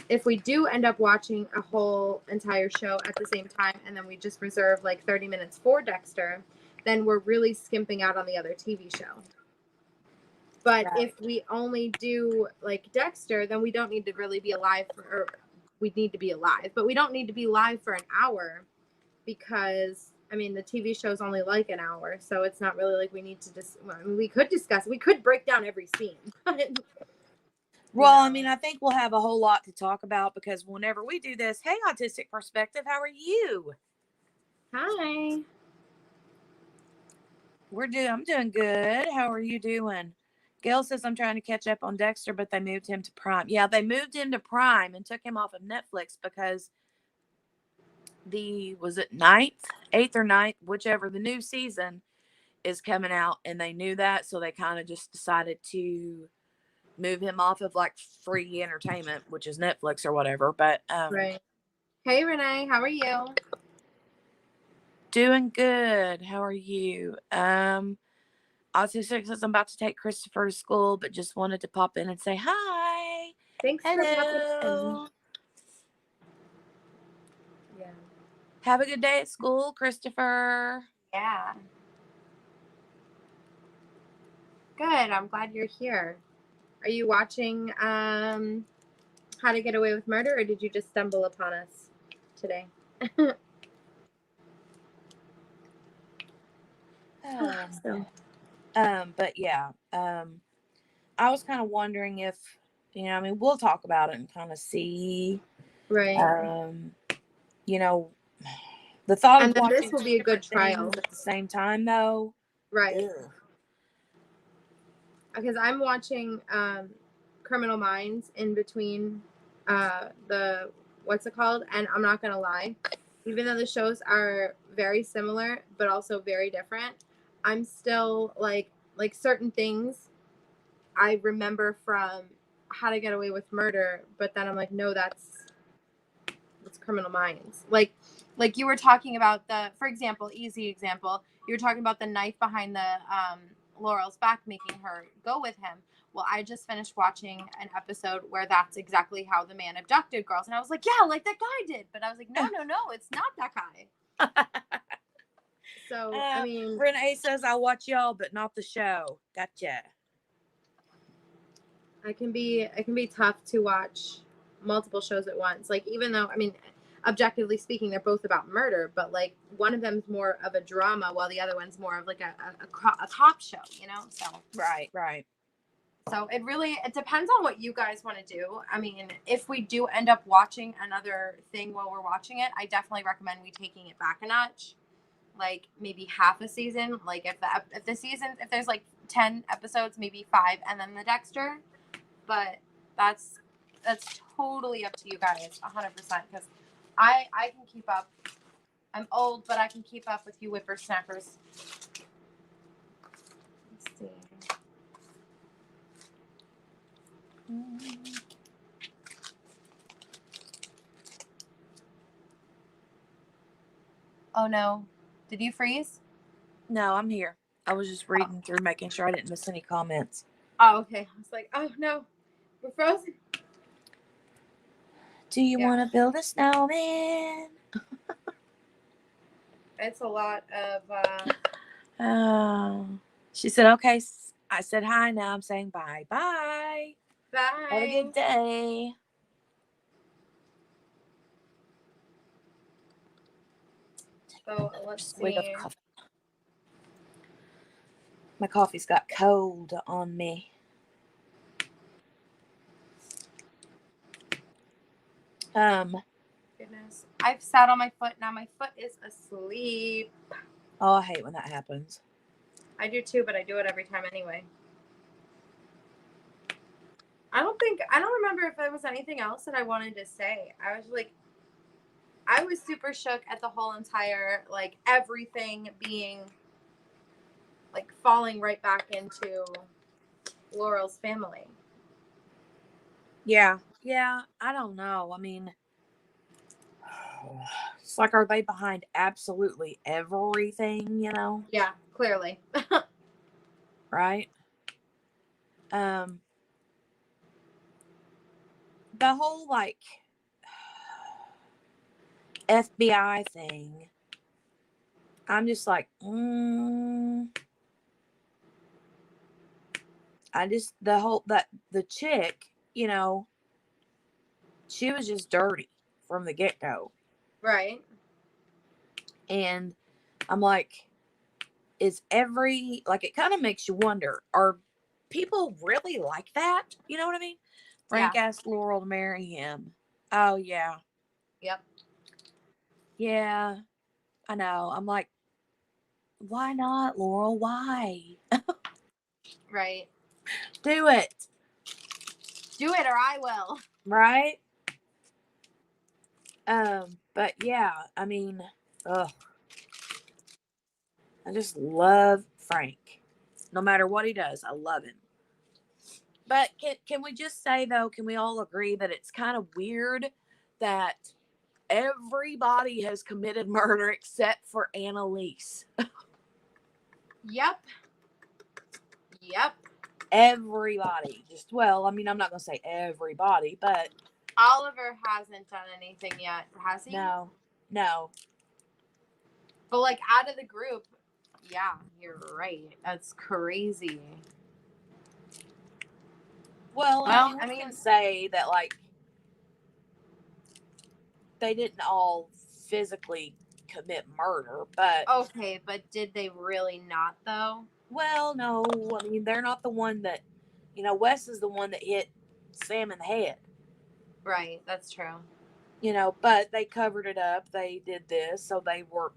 if we do end up watching a whole entire show at the same time and then we just reserve like 30 minutes for Dexter, then we're really skimping out on the other TV show. But Right. if we only do like Dexter, then we don't need to really be alive or we need to be alive, but we don't need to be live for an hour, because I mean the TV show is only like an hour, so it's not really like we need to just. Well, I mean, we could break down every scene. Well, I mean, I think we'll have a whole lot to talk about, because whenever we do this, hey, Autistic Perspective, how are you? Hi. I'm doing good. How are you doing? Gail says I'm trying to catch up on Dexter, but they moved him to Prime. Yeah, they moved him to Prime and took him off of Netflix because was it 8th or 9th, whichever, the new season is coming out, and they knew that, so they kind of just decided to move him off of like free entertainment, which is Netflix or whatever. But Right. Hey Renee, how are you? Doing good. How are you? Autistic says I'm about to take Christopher to school, but just wanted to pop in and say hi. Thanks for popping in. Yeah. Have a good day at school, Christopher. Yeah. Good. I'm glad you're here. Are you watching How to Get Away with Murder, or did you just stumble upon us today? But yeah, I was kind of wondering if, I mean, we'll talk about it and kind of see, Right. The thought And of then watching this will two be a good different trial. things at the same time, though. Right. Ugh. Because I'm watching Criminal Minds in between the what's it called? And I'm not gonna lie, even though the shows are very similar but also very different, I'm still like certain things I remember from How to Get Away with Murder, but then I'm like, no, that's Criminal Minds. Like you were talking about for example, easy example, you were talking about the knife behind the Laurel's back, making her go with him. Well, I just finished watching an episode where that's exactly how the man abducted girls, and I was like, yeah, like that guy did. But I was like, no, it's not that guy. So I mean, Renee says I watch y'all, but not the show. Gotcha. it can be tough to watch multiple shows at once. Like, even though, I mean, objectively speaking, they're both about murder, but like one of them's more of a drama while the other one's more of like a cop show, you know? So Right. So it depends on what you guys want to do. I mean, if we do end up watching another thing while we're watching it, I definitely recommend we taking it back a notch. Like maybe half a season. Like if there's like 10 episodes, maybe 5, and then the Dexter. But that's totally up to you guys, 100%. Because I can keep up. I'm old, but I can keep up with you whippersnappers. Let's see. Oh no. Did you freeze? No, I'm here. I was just reading through, making sure I didn't miss any comments. Oh, okay. I was like, oh no, we're frozen. Do you want to build a snowman? It's a lot of Oh. She said, okay. I said hi, now I'm saying bye. Bye. Bye. Have a good day. So let's Swig see. of coffee. My coffee's got cold on me. Goodness. I've sat on my foot, now my foot is asleep. Oh, I hate when that happens. I do too, but I do it every time anyway. I don't remember if there was anything else that I wanted to say. I was super shook at the whole entire, like, everything being, like, falling right back into Laurel's family. Yeah, I don't know. I mean, It's like, are they behind absolutely everything, you know? Yeah, clearly. Right? Um, the whole, like, FBI thing, I'm just like, the chick, you know, she was just dirty from the get-go. Right. And I'm like, it kind of makes you wonder, are people really like that? You know what I mean? Frank Yeah. asked Laurel to marry him. Oh, yeah. Yep. Yeah, I know. I'm like, why not, Laurel? Why? Right. Do it. Do it or I will. Right? But yeah, I mean, ugh. I just love Frank. No matter what he does, I love him. But can we just say, though, can we all agree that it's kind of weird that everybody has committed murder except for Annalise? Yep. Yep. Everybody. Well, I mean, I'm not going to say everybody, but Oliver hasn't done anything yet, has he? no. But like out of the group, yeah, you're right. That's crazy. Well, Well, we can say that, like, they didn't all physically commit murder, but okay, but did they really not though? well, no, I mean, they're not the one that, Wes is the one that hit Sam in the head. Right, that's true. But they covered it up. They did this, so they were,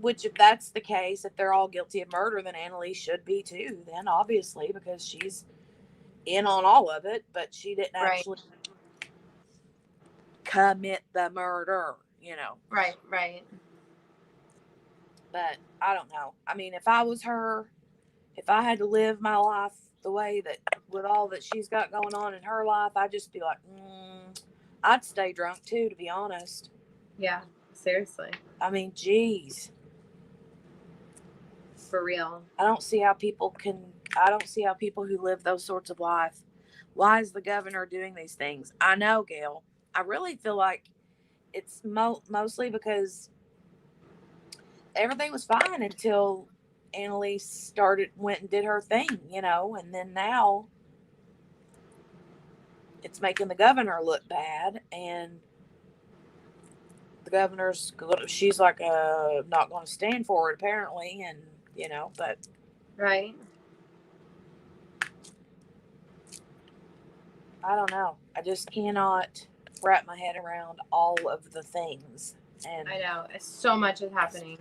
which if that's the case, if they're all guilty of murder, then Annalise should be too, then obviously, because she's in on all of it, but she didn't actually commit the murder, Right. But I don't know. I mean, if I was her, if I had to live my life the way that, with all that she's got going on in her life, I'd just be like, I'd stay drunk too, to be honest. Yeah, seriously. I mean, geez. For real. I don't see how people who live those sorts of life. Why is the governor doing these things? I know, Gail. I really feel like it's mostly because everything was fine until Annalise went and did her thing, and then now it's making the governor look bad, and she's like, not going to stand for it apparently, and but right. I don't know. I just cannot wrap my head around all of the things, and I know so much is happening.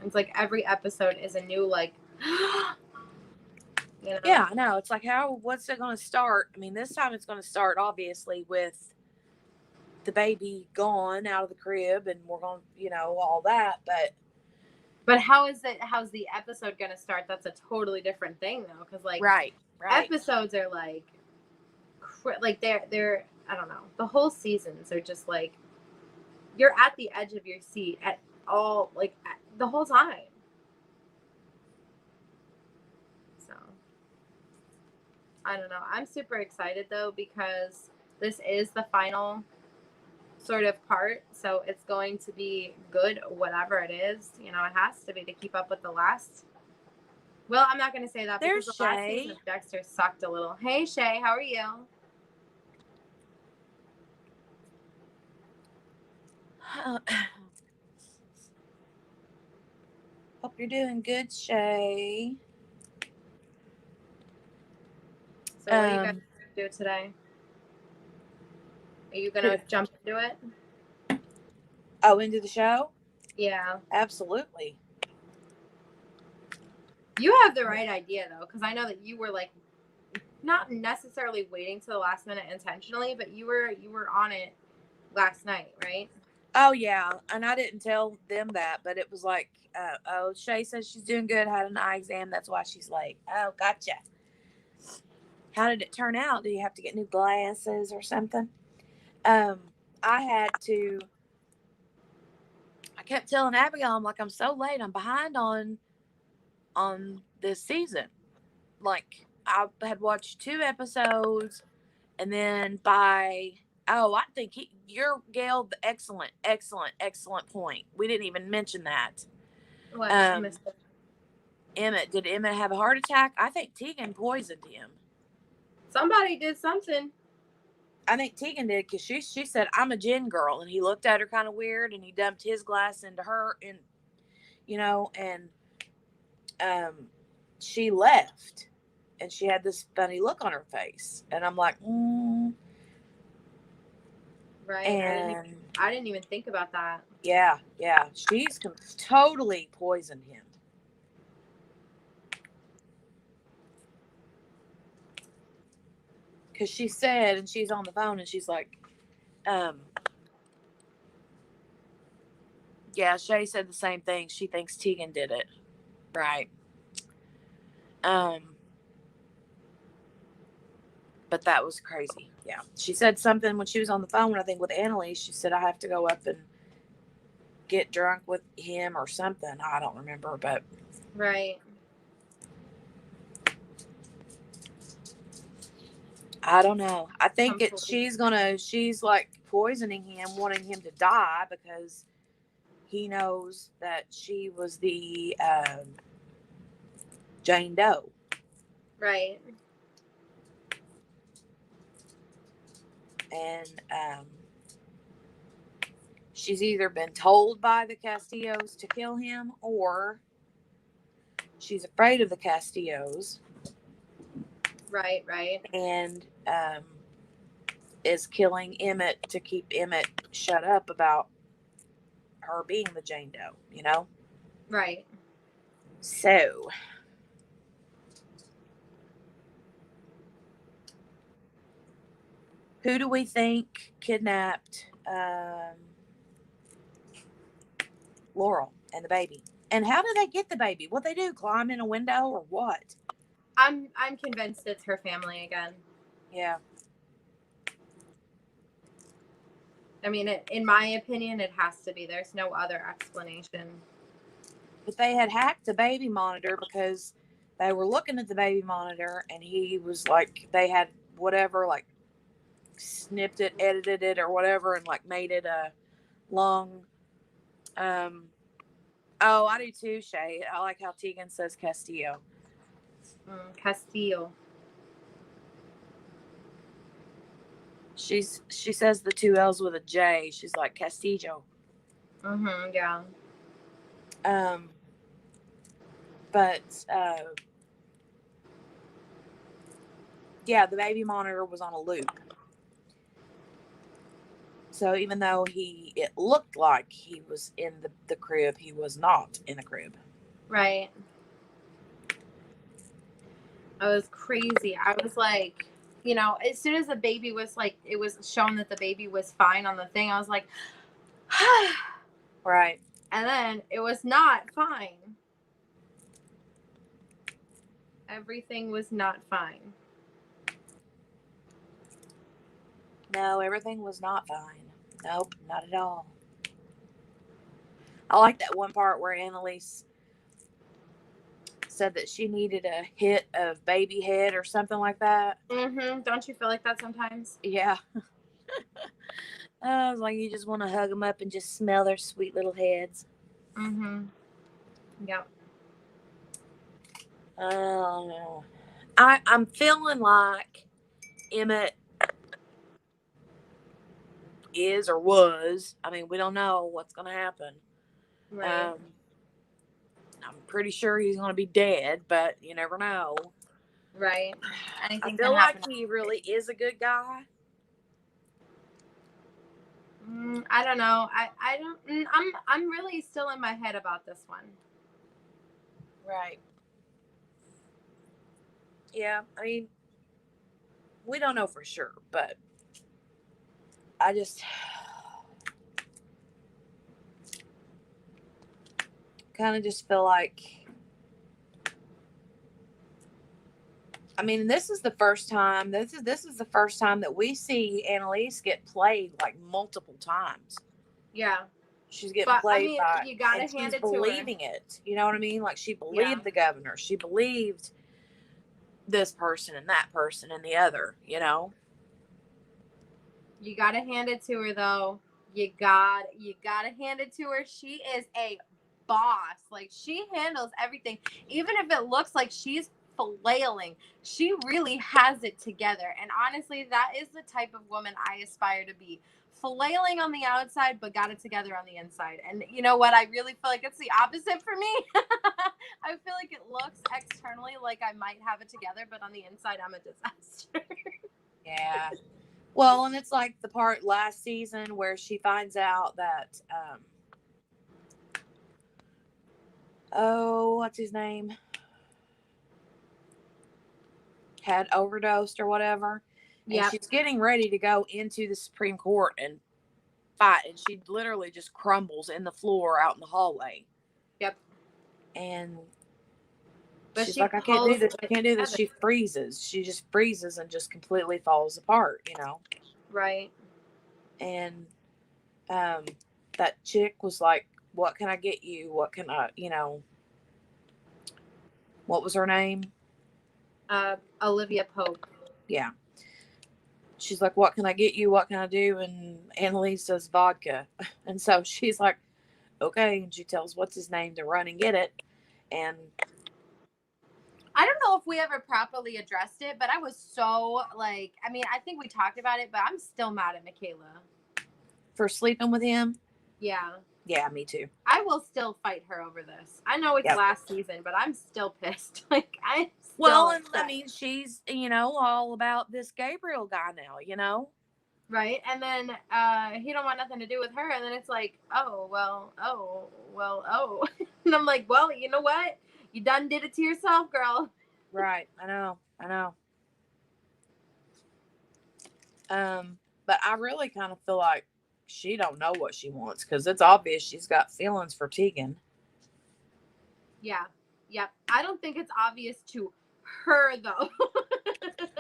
It's like every episode is a new like. Yeah, I know. It's like, what's it going to start? I mean, this time it's going to start obviously with the baby gone out of the crib, and we're going to, all that, but how's the episode going to start? That's a totally different thing though, because like right episodes are like they're I don't know, the whole seasons are just like you're at the edge of your seat at all, like the whole time. So I don't know, I'm super excited though, because this is the final sort of part, so it's going to be good whatever it is. It has to be to keep up with the last. Well, I'm not going to say that There's because the last season of Dexter sucked a little. Hey Shay, how are you? Hope you're doing good, Shay. So what are you guys going to do today? Are you going to jump into it? Oh, into the show? Yeah. Absolutely. You have the right idea, though, because I know that you were, like, not necessarily waiting to the last minute intentionally, but you were on it last night, right? Oh, yeah. And I didn't tell them that, but it was like, Shay says she's doing good, had an eye exam. That's why she's late. Oh, gotcha. How did it turn out? Do you have to get new glasses or something? I kept telling Abigail, I'm like, I'm so late. I'm behind on this season. Like, I had watched 2 episodes, and then I think your Gail, the excellent point. We didn't even mention that. What? I missed it. Did Emmett have a heart attack? I think Tegan poisoned him. Somebody did something. I think Tegan did, because she said, I'm a gin girl, and he looked at her kind of weird, and he dumped his glass into her, and she left, and she had this funny look on her face, and I'm like, Right. And I didn't even think about that. Yeah, she's totally poisoned him. Because she said, and she's on the phone, and she's like, yeah, Shay said the same thing. She thinks Tegan did it. Right. But that was crazy. Yeah. She said something when she was on the phone, I think, with Annalise. She said, I have to go up and get drunk with him or something. I don't remember, but. Right. I don't know. I think she's like poisoning him, wanting him to die, because he knows that she was the Jane Doe. Right. And she's either been told by the Castillos to kill him, or she's afraid of the Castillos. Right. And is killing Emmett to keep Emmett shut up about her being the Jane Doe, Right. So, who do we think kidnapped Laurel and the baby? And how do they get the baby? What they do? Climb in a window or what? I'm convinced it's her family again. Yeah. I mean, in my opinion, it has to be. There's no other explanation. But they had hacked the baby monitor, because they were looking at the baby monitor, and he was like, they had whatever, like, snipped it, edited it, or whatever, and like made it a long. Oh, I do too, Shay. I like how Tegan says Castillo. Castillo. She says the 2 L's with a J. She's like Castillo. Yeah. But yeah, the baby monitor was on a loop. So even though it looked like he was in the crib, he was not in the crib. Right. It was crazy. I was like, as soon as the baby was like, it was shown that the baby was fine on the thing, I was like, right. And then it was not fine. Everything was not fine. No, everything was not fine. Nope, not at all. I like that one part where Annalise said that she needed a hit of baby head or something like that. Don't you feel like that sometimes? Yeah. I was like, you just want to hug them up and just smell their sweet little heads. Yep. I don't know. I'm feeling like Emmett is or was. I mean, we don't know what's going to happen. Right. I'm pretty sure he's going to be dead, but you never know. Right. Anything I feel like he really is a good guy. I don't know. I don't. I'm really still in my head about this one. Right. Yeah. I mean, we don't know for sure, but I just kind of just feel like I mean, this is the first time. This is the first time that we see Annalise get played like multiple times. Yeah. She's getting But I played mean, by, you gotta and hand she's it to her. believing it. You know what I mean? Like she Yeah. believed the governor. She believed this person and that person and the other. You know. You gotta hand it to her though. You gotta hand it to her. She is a boss. Like she handles everything. Even if it looks like she's flailing, she really has it together. And honestly, that is the type of woman I aspire to be. Flailing on the outside, but got it together on the inside. And you know what? I really feel like it's the opposite for me. I feel like it looks externally like I might have it together, but on the inside, I'm a disaster. Yeah. Well, and it's like the part last season where she finds out that, oh, what's his name? Had overdosed or whatever. And Yep. she's getting ready to go into the Supreme Court and fight. And she literally just crumbles in the floor out in the hallway. Yep. And But she's she like, I can't do this. I it can't do this. together. She freezes. She just freezes and just completely falls apart, you know? Right. And that chick was like, what can I get you? What can I, you know, what was her name? Olivia Pope. Yeah. She's like, what can I get you? What can I do? And Annalise says vodka. And so she's like, okay. And she tells what's his name to run and get it. And I don't know if we ever properly addressed it, but I was so like, I mean, I think we talked about it, but I'm still mad at Michaela. for sleeping with him. Yeah. Yeah, me too. I will still fight her over this. I know it's last season, but I'm still pissed. Like, I'm still well, and upset. I mean, she's, you know, all about this Gabriel guy now, you know? Right. And then he don't want nothing to do with her. And then it's like, oh. And I'm like, well, you know what? You done did it to yourself, girl. Right. I know. But I really kind of feel like she don't know what she wants because it's obvious she's got feelings for Tegan. Yeah. Yep. I don't think it's obvious to her though.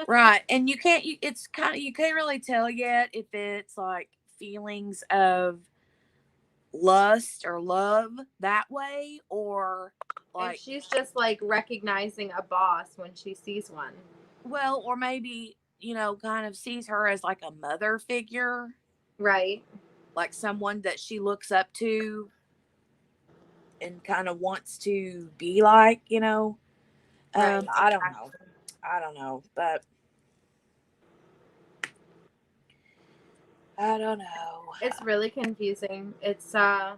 Right. And it's kind of, you can't really tell yet if it's like feelings of lust or love that way, or like, if she's just like recognizing a boss when she sees one. well, or maybe, you know, kind of sees her as like a mother figure, Right. like someone that she looks up to and kind of wants to be like, you know. Right. I don't know. But I don't know. It's really confusing. It's I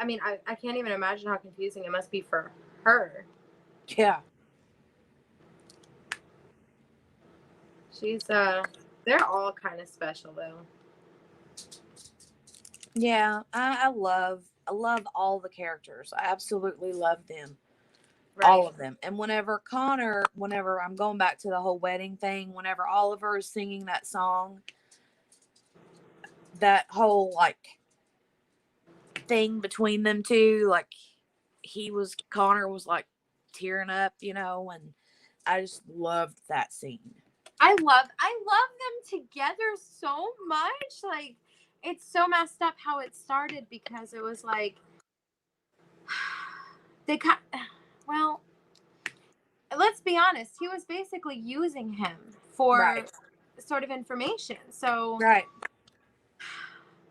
mean, I can't even imagine how confusing it must be for her. Yeah. She's they're all kind of special though. Yeah, I love all the characters. I absolutely love them. Right. All of them. And whenever I'm going back to the whole wedding thing, whenever Oliver is singing that song, that whole like thing between them two, like Connor was like tearing up, you know, and I just loved that scene. I love them together so much. Like, it's so messed up how it started because it was like well, let's be honest, he was basically using him for sort of information. So right.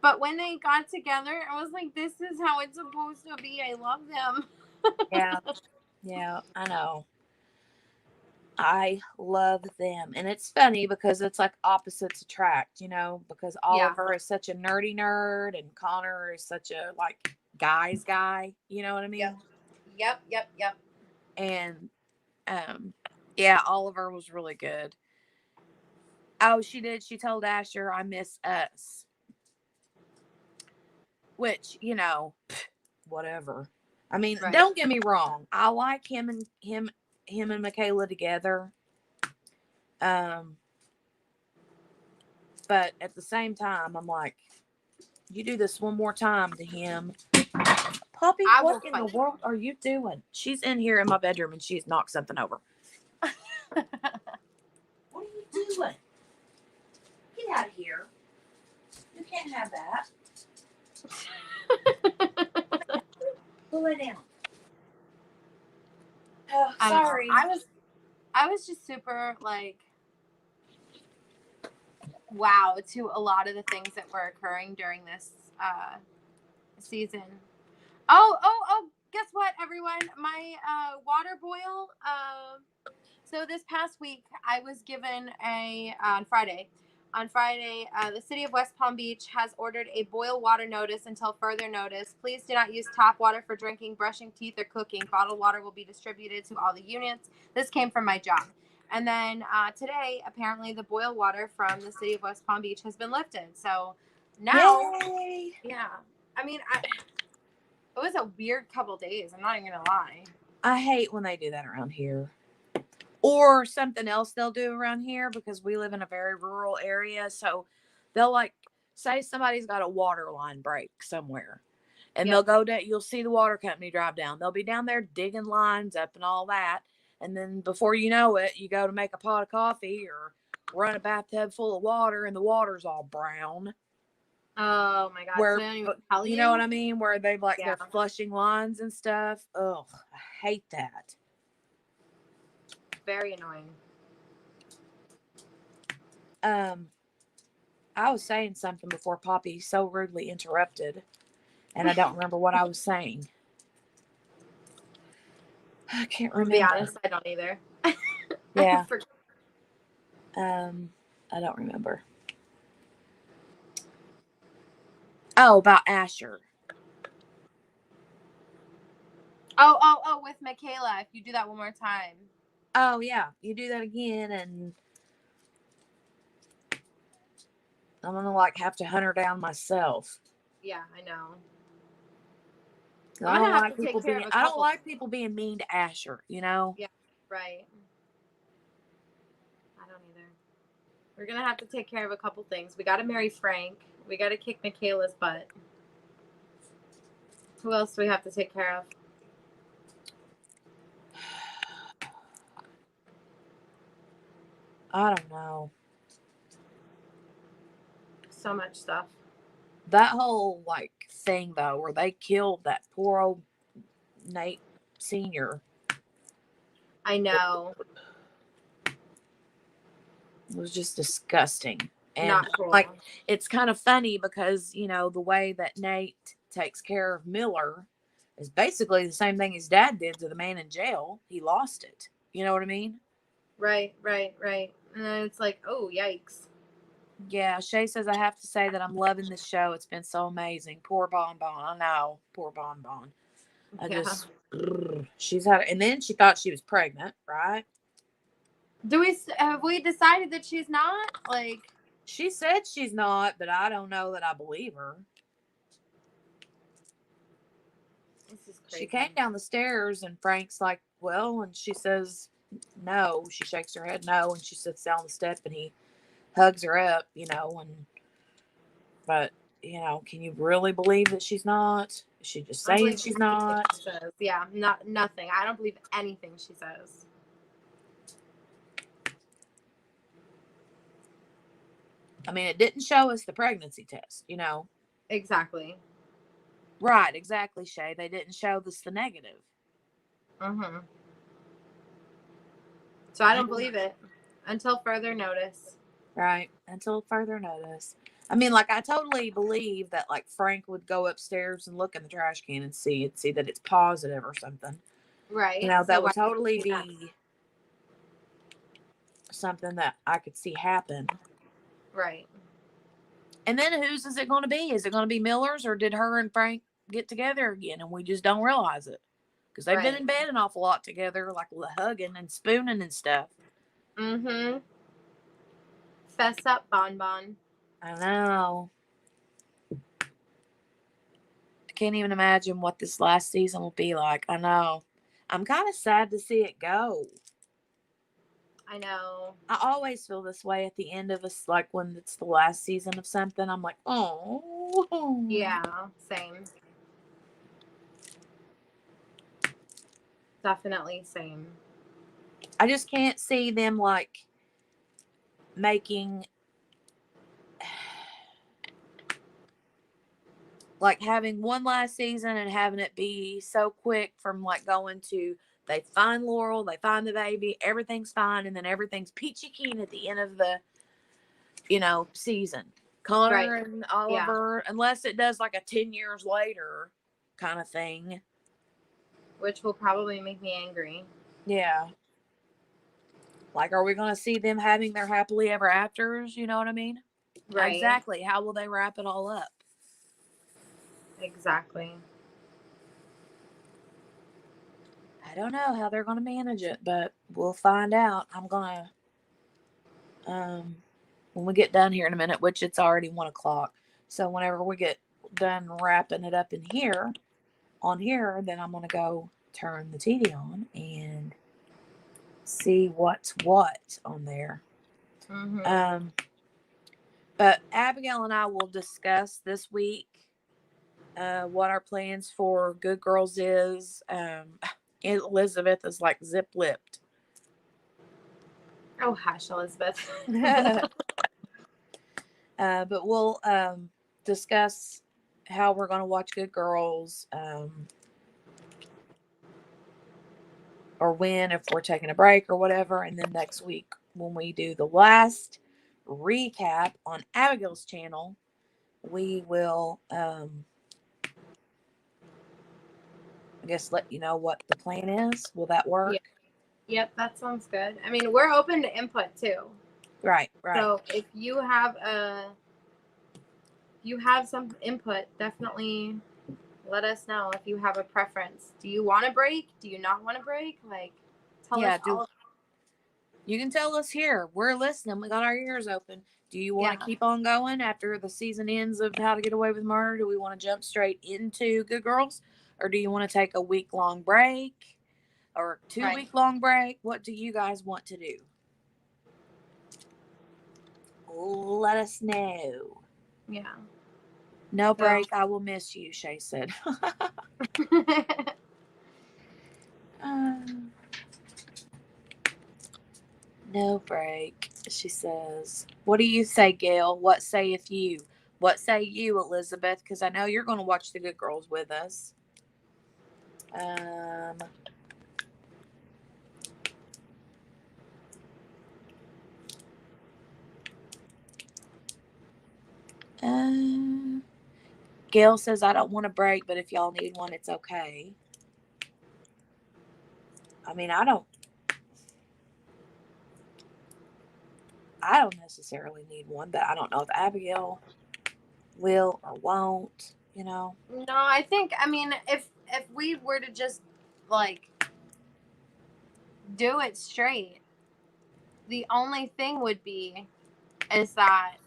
But when they got together, I was like, this is how it's supposed to be. I love them. Yeah, I know. I love them. And it's funny because it's like opposites attract, you know, because Oliver is such a nerdy nerd and Connor is such a like guy's guy, you know what I mean? Yep. And yeah, Oliver was really good. Oh, she told Asher, I miss us. Which, you know, whatever. I mean, don't get me wrong. I like him and Michaela together. But at the same time, I'm like, you do this one more time to him, Poppy, I will what in fight the world are you doing? She's in here in my bedroom and she's knocked something over. What are you doing? Get out of here. You can't have that. Go lay down. Oh, sorry. I was just super like, wow to a lot of the things that were occurring during this season. Oh, guess what, everyone? My water boil. So this past week, I was given on Friday. On Friday, the city of West Palm Beach has ordered a boil water notice until further notice. Please do not use tap water for drinking, brushing teeth, or cooking. Bottled water will be distributed to all the units. This came from my job. And then today, apparently, the boil water from the city of West Palm Beach has been lifted. So now, Yay. yeah. I mean, it was a weird couple days. I'm not even going to lie. I hate when they do that around here. Or something else they'll do around here, because we live in a very rural area. So they'll like say somebody's got a water line break somewhere. And they'll go down, you'll see the water company drive down. They'll be down there digging lines up and all that. And then before you know it, you go to make a pot of coffee or run a bathtub full of water and the water's all brown. Oh my God. Where, so they don't even tell you know what I mean? Where they like, Yeah. they're flushing lines and stuff. Ugh, I hate that. Very annoying. I was saying something before Poppy so rudely interrupted, and I don't remember what I was saying. I can't remember. To be honest, I don't either. Yeah. I don't remember. Oh, about Asher. Oh, with Michaela. If you do that one more time. Oh, yeah. You do that again, and I'm going to like have to hunt her down myself. Yeah, I know. I don't like people being. I don't like people being mean to Asher. You know. Yeah, right. I don't either. We're gonna have to take care of a couple things. We got to marry Frank. We got to kick Michaela's butt. Who else do we have to take care of? I don't know. So much stuff. That whole like thing though, where they killed that poor old Nate Senior. I know. It was just disgusting. And not cool. Like, it's kind of funny because, you know, the way that Nate takes care of Miller is basically the same thing his dad did to the man in jail. He lost it. You know what I mean? Right. And then it's like, oh, yikes. Yeah, Shay says, I have to say that I'm loving this show. It's been so amazing. Poor Bon Bon. I know. Poor Bon Bon. She's had it. And then she thought she was pregnant, right? Have we decided that she's not? Like, she said she's not, but I don't know that I believe her. This is crazy. She came down the stairs and Frank's like, well, and she says no. She shakes her head no, and she sits down the step and he hugs her up, you know, but you know, can you really believe that she's not? Is she just saying she's not? She says. Yeah, nothing. I don't believe anything she says. I mean, it didn't show us the pregnancy test, you know. Exactly. Right, exactly, Shay. They didn't show us the negative. Mm-hmm. So I don't believe it until further notice. Right, until further notice. I mean, like, I totally believe that, like, Frank would go upstairs and look in the trash can and see that it's positive or something. Right. You know, that would totally be something that I could see happen. Right. And then whose is it going to be? Is it going to be Miller's, or did her and Frank get together again and we just don't realize it? Because they've been in bed an awful lot together, like hugging and spooning and stuff. Mm-hmm. Fess up, Bon Bon. I know. I can't even imagine what this last season will be like. I know. I'm kind of sad to see it go. I know. I always feel this way at the end of us, like when it's the last season of something. I'm like, oh. Yeah, same. Definitely same. I just can't see them like making like having one last season and having it be so quick from like going to they find Laurel, they find the baby, everything's fine, and then everything's peachy keen at the end of the season. Connor Right. and Yeah. Oliver, unless it does like a 10 years later kind of thing. Which will probably make me angry. Yeah. Like, are we going to see them having their happily ever afters? You know what I mean? Right. Exactly. How will they wrap it all up? Exactly. I don't know how they're going to manage it, but we'll find out. I'm going to, when we get done here in a minute, which it's already 1:00. So whenever we get done wrapping it up in here, on here, then I'm going to go turn the TV on and see what's what on there. Mm-hmm. But Abigail and I will discuss this week what our plans for Good Girls is. Elizabeth is like zip lipped. Oh, hush, Elizabeth. But we'll discuss how we're going to watch Good Girls, or when, if we're taking a break or whatever. And then next week, when we do the last recap on Abigail's channel, we will, I guess, let you know what the plan is. Will that work? Yeah. Yep, that sounds good. I mean, we're open to input too. Right. So if you have some input, definitely let us know if you have a preference. Do you want a break? Do you not want a break? Like, tell us all. You can tell us here. We're listening. We got our ears open. Do you want to keep on going after the season ends of How to Get Away with Murder? Do we want to jump straight into Good Girls? Or do you want to take a week-long break? Or 2-week-long break? What do you guys want to do? Let us know. Yeah. No break. I will miss you, Shay said. No break, she says. What do you say, Gail? What sayeth you? What say you, Elizabeth? Because I know you're going to watch the Good Girls with us. Gail says, I don't want a break, but if y'all need one, it's okay. I mean, I don't necessarily need one, but I don't know if Abigail will or won't, No, I think, I mean, if we were to just, like, do it straight, the only thing would be is that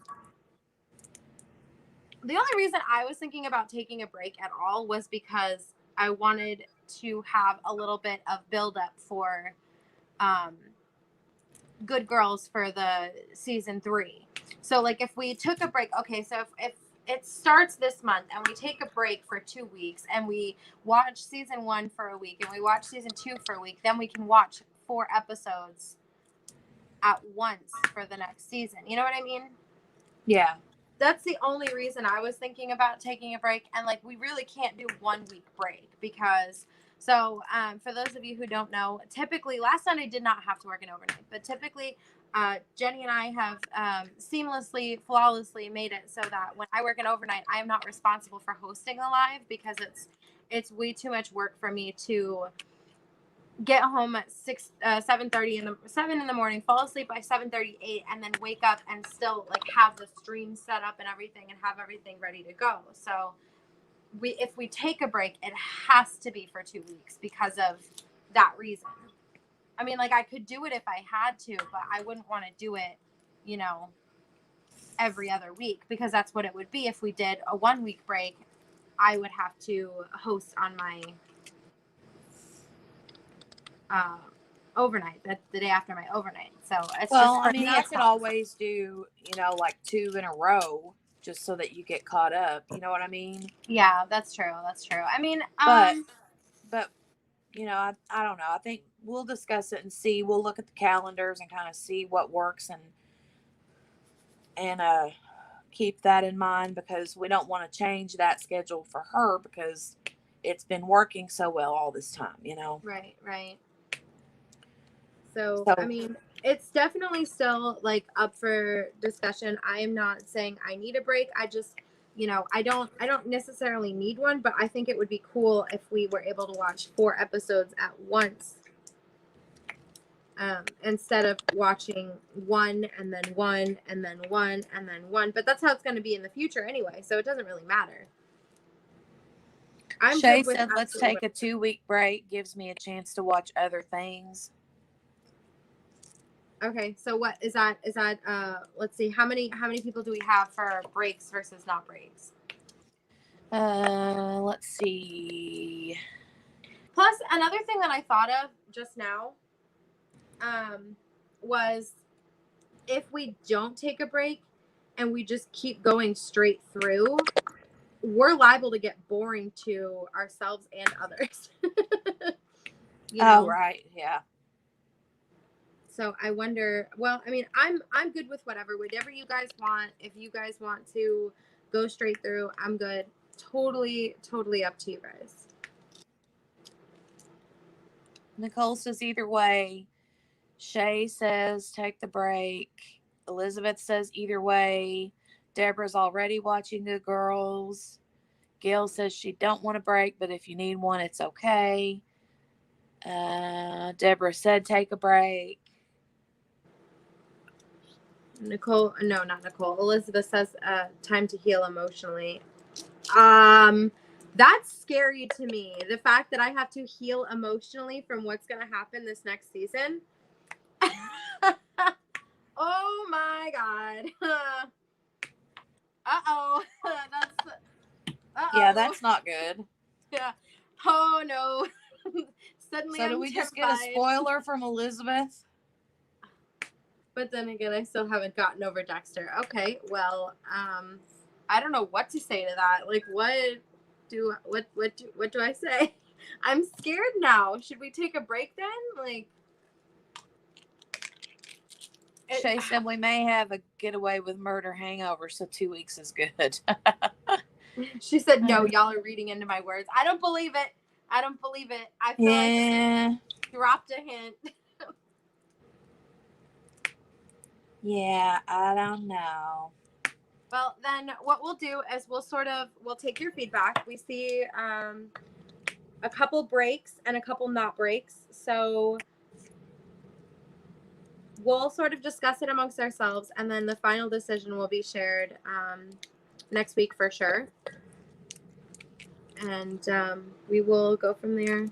the only reason I was thinking about taking a break at all was because I wanted to have a little bit of buildup for Good Girls for the season 3. So, like, if we took a break, okay, so if it starts this month and we take a break for 2 weeks and we watch season 1 for a week and we watch season 2 for a week, then we can watch 4 episodes at once for the next season. You know what I mean? Yeah. That's the only reason I was thinking about taking a break. And, like, we really can't do 1 week break because, so for those of you who don't know, typically, last night I did not have to work an overnight, but typically Jenny and I have seamlessly, flawlessly made it so that when I work an overnight, I am not responsible for hosting the live because it's way too much work for me to get home at 7 in the morning, fall asleep by 7:38, and then wake up and still like have the stream set up and everything and have everything ready to go. So if we take a break, it has to be for 2 weeks because of that reason. I mean, like, I could do it if I had to, but I wouldn't want to do it, every other week, because that's what it would be if we did a 1 week break. I would have to host on my overnight. That's the day after my overnight. So it's just for me. I could always do, like 2 in a row just so that you get caught up. You know what I mean? Yeah, that's true. That's true. I mean, but I don't know. I think we'll discuss it and see. We'll look at the calendars and kind of see what works and keep that in mind, because we don't want to change that schedule for her because it's been working so well all this time. Right. So, So I mean, it's definitely still like up for discussion. I am not saying I need a break. I just, I don't necessarily need one, but I think it would be cool if we were able to watch 4 episodes at once. Instead of watching one and then one and then one and then one. But that's how it's going to be in the future anyway, so it doesn't really matter. I'm Shay good with said, let's take a 2-week break. Gives me a chance to watch other things. Okay, so what is that? Let's see, how many people do we have for breaks versus not breaks? Let's see. Plus, another thing that I thought of just now, was if we don't take a break and we just keep going straight through, we're liable to get boring to ourselves and others. Oh, right, yeah. So I wonder, well, I mean, I'm good with whatever you guys want. If you guys want to go straight through, I'm good. Totally up to you guys. Nicole says either way. Shay says take the break. Elizabeth says either way. Deborah's already watching Good Girls. Gail says she don't want a break, but if you need one, it's okay. Deborah said take a break. Nicole, no, not Nicole. Elizabeth says time to heal emotionally. That's scary to me. The fact that I have to heal emotionally from what's going to happen this next season. Oh my God. Uh-oh. Yeah, that's not good. Yeah. Oh no. Suddenly So do we just get a spoiler from Elizabeth? But then again, I still haven't gotten over Dexter. Okay, well, I don't know what to say to that. Like, what do I say? I'm scared now. Should we take a break then? Like, Shay said we may have a getaway with murder hangover, so 2 weeks is good. She said, no, y'all are reading into my words. I don't believe it. I feel like I dropped a hint. Yeah, I don't know. Well, then what we'll do is we'll take your feedback. We see a couple breaks and a couple not breaks. So we'll sort of discuss it amongst ourselves, and then the final decision will be shared next week for sure. And we will go from there.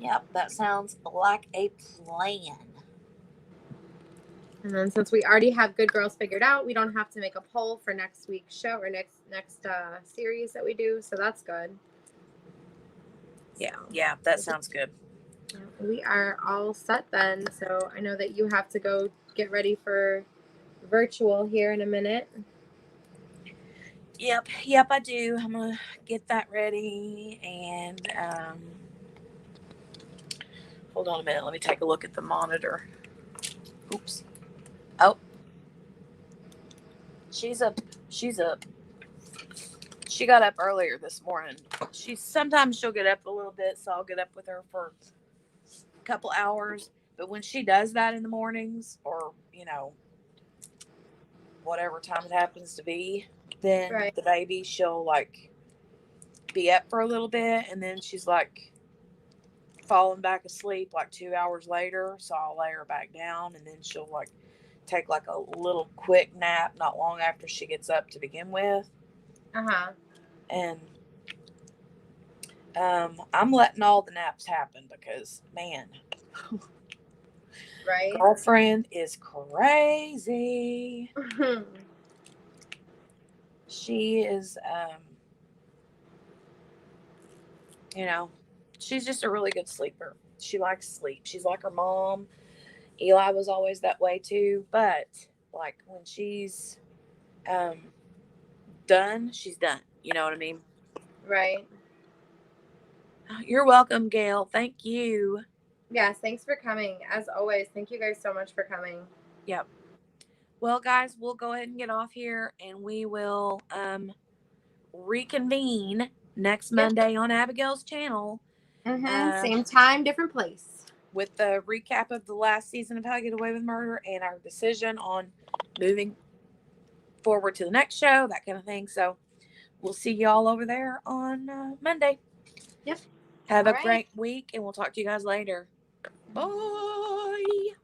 Yep, that sounds like a plan. And then since we already have Good Girls figured out, we don't have to make a poll for next week's show or next series that we do. So that's good. Yeah, that sounds good. We are all set then. So I know that you have to go get ready for virtual here in a minute. Yep, I do. I'm gonna get that ready, and hold on a minute. Let me take a look at the monitor. Oops. Oh, she's up. She got up earlier this morning. Sometimes she'll get up a little bit, so I'll get up with her for a couple hours. But when she does that in the mornings, or whatever time it happens to be, then the baby, she'll like be up for a little bit, and then she's like falling back asleep like 2 hours later. So I'll lay her back down, and then she'll like take like a little quick nap not long after she gets up to begin with. And I'm letting all the naps happen because, man, girlfriend is crazy. She is, she's just a really good sleeper. She likes sleep. She's like her mom. Eli was always that way too. But like when she's done, she's done. You know what I mean? Right. You're welcome, Gail. Thank you. Yes, thanks for coming. As always, thank you guys so much for coming. Yep. Well, guys, we'll go ahead and get off here, and we will reconvene next Monday on Abigail's channel. Same time, different place. With the recap of the last season of How to Get Away with Murder and our decision on moving forward to the next show, that kind of thing. So we'll see y'all over there on Monday. Yep. Have a great week, and we'll talk to you guys later. Bye.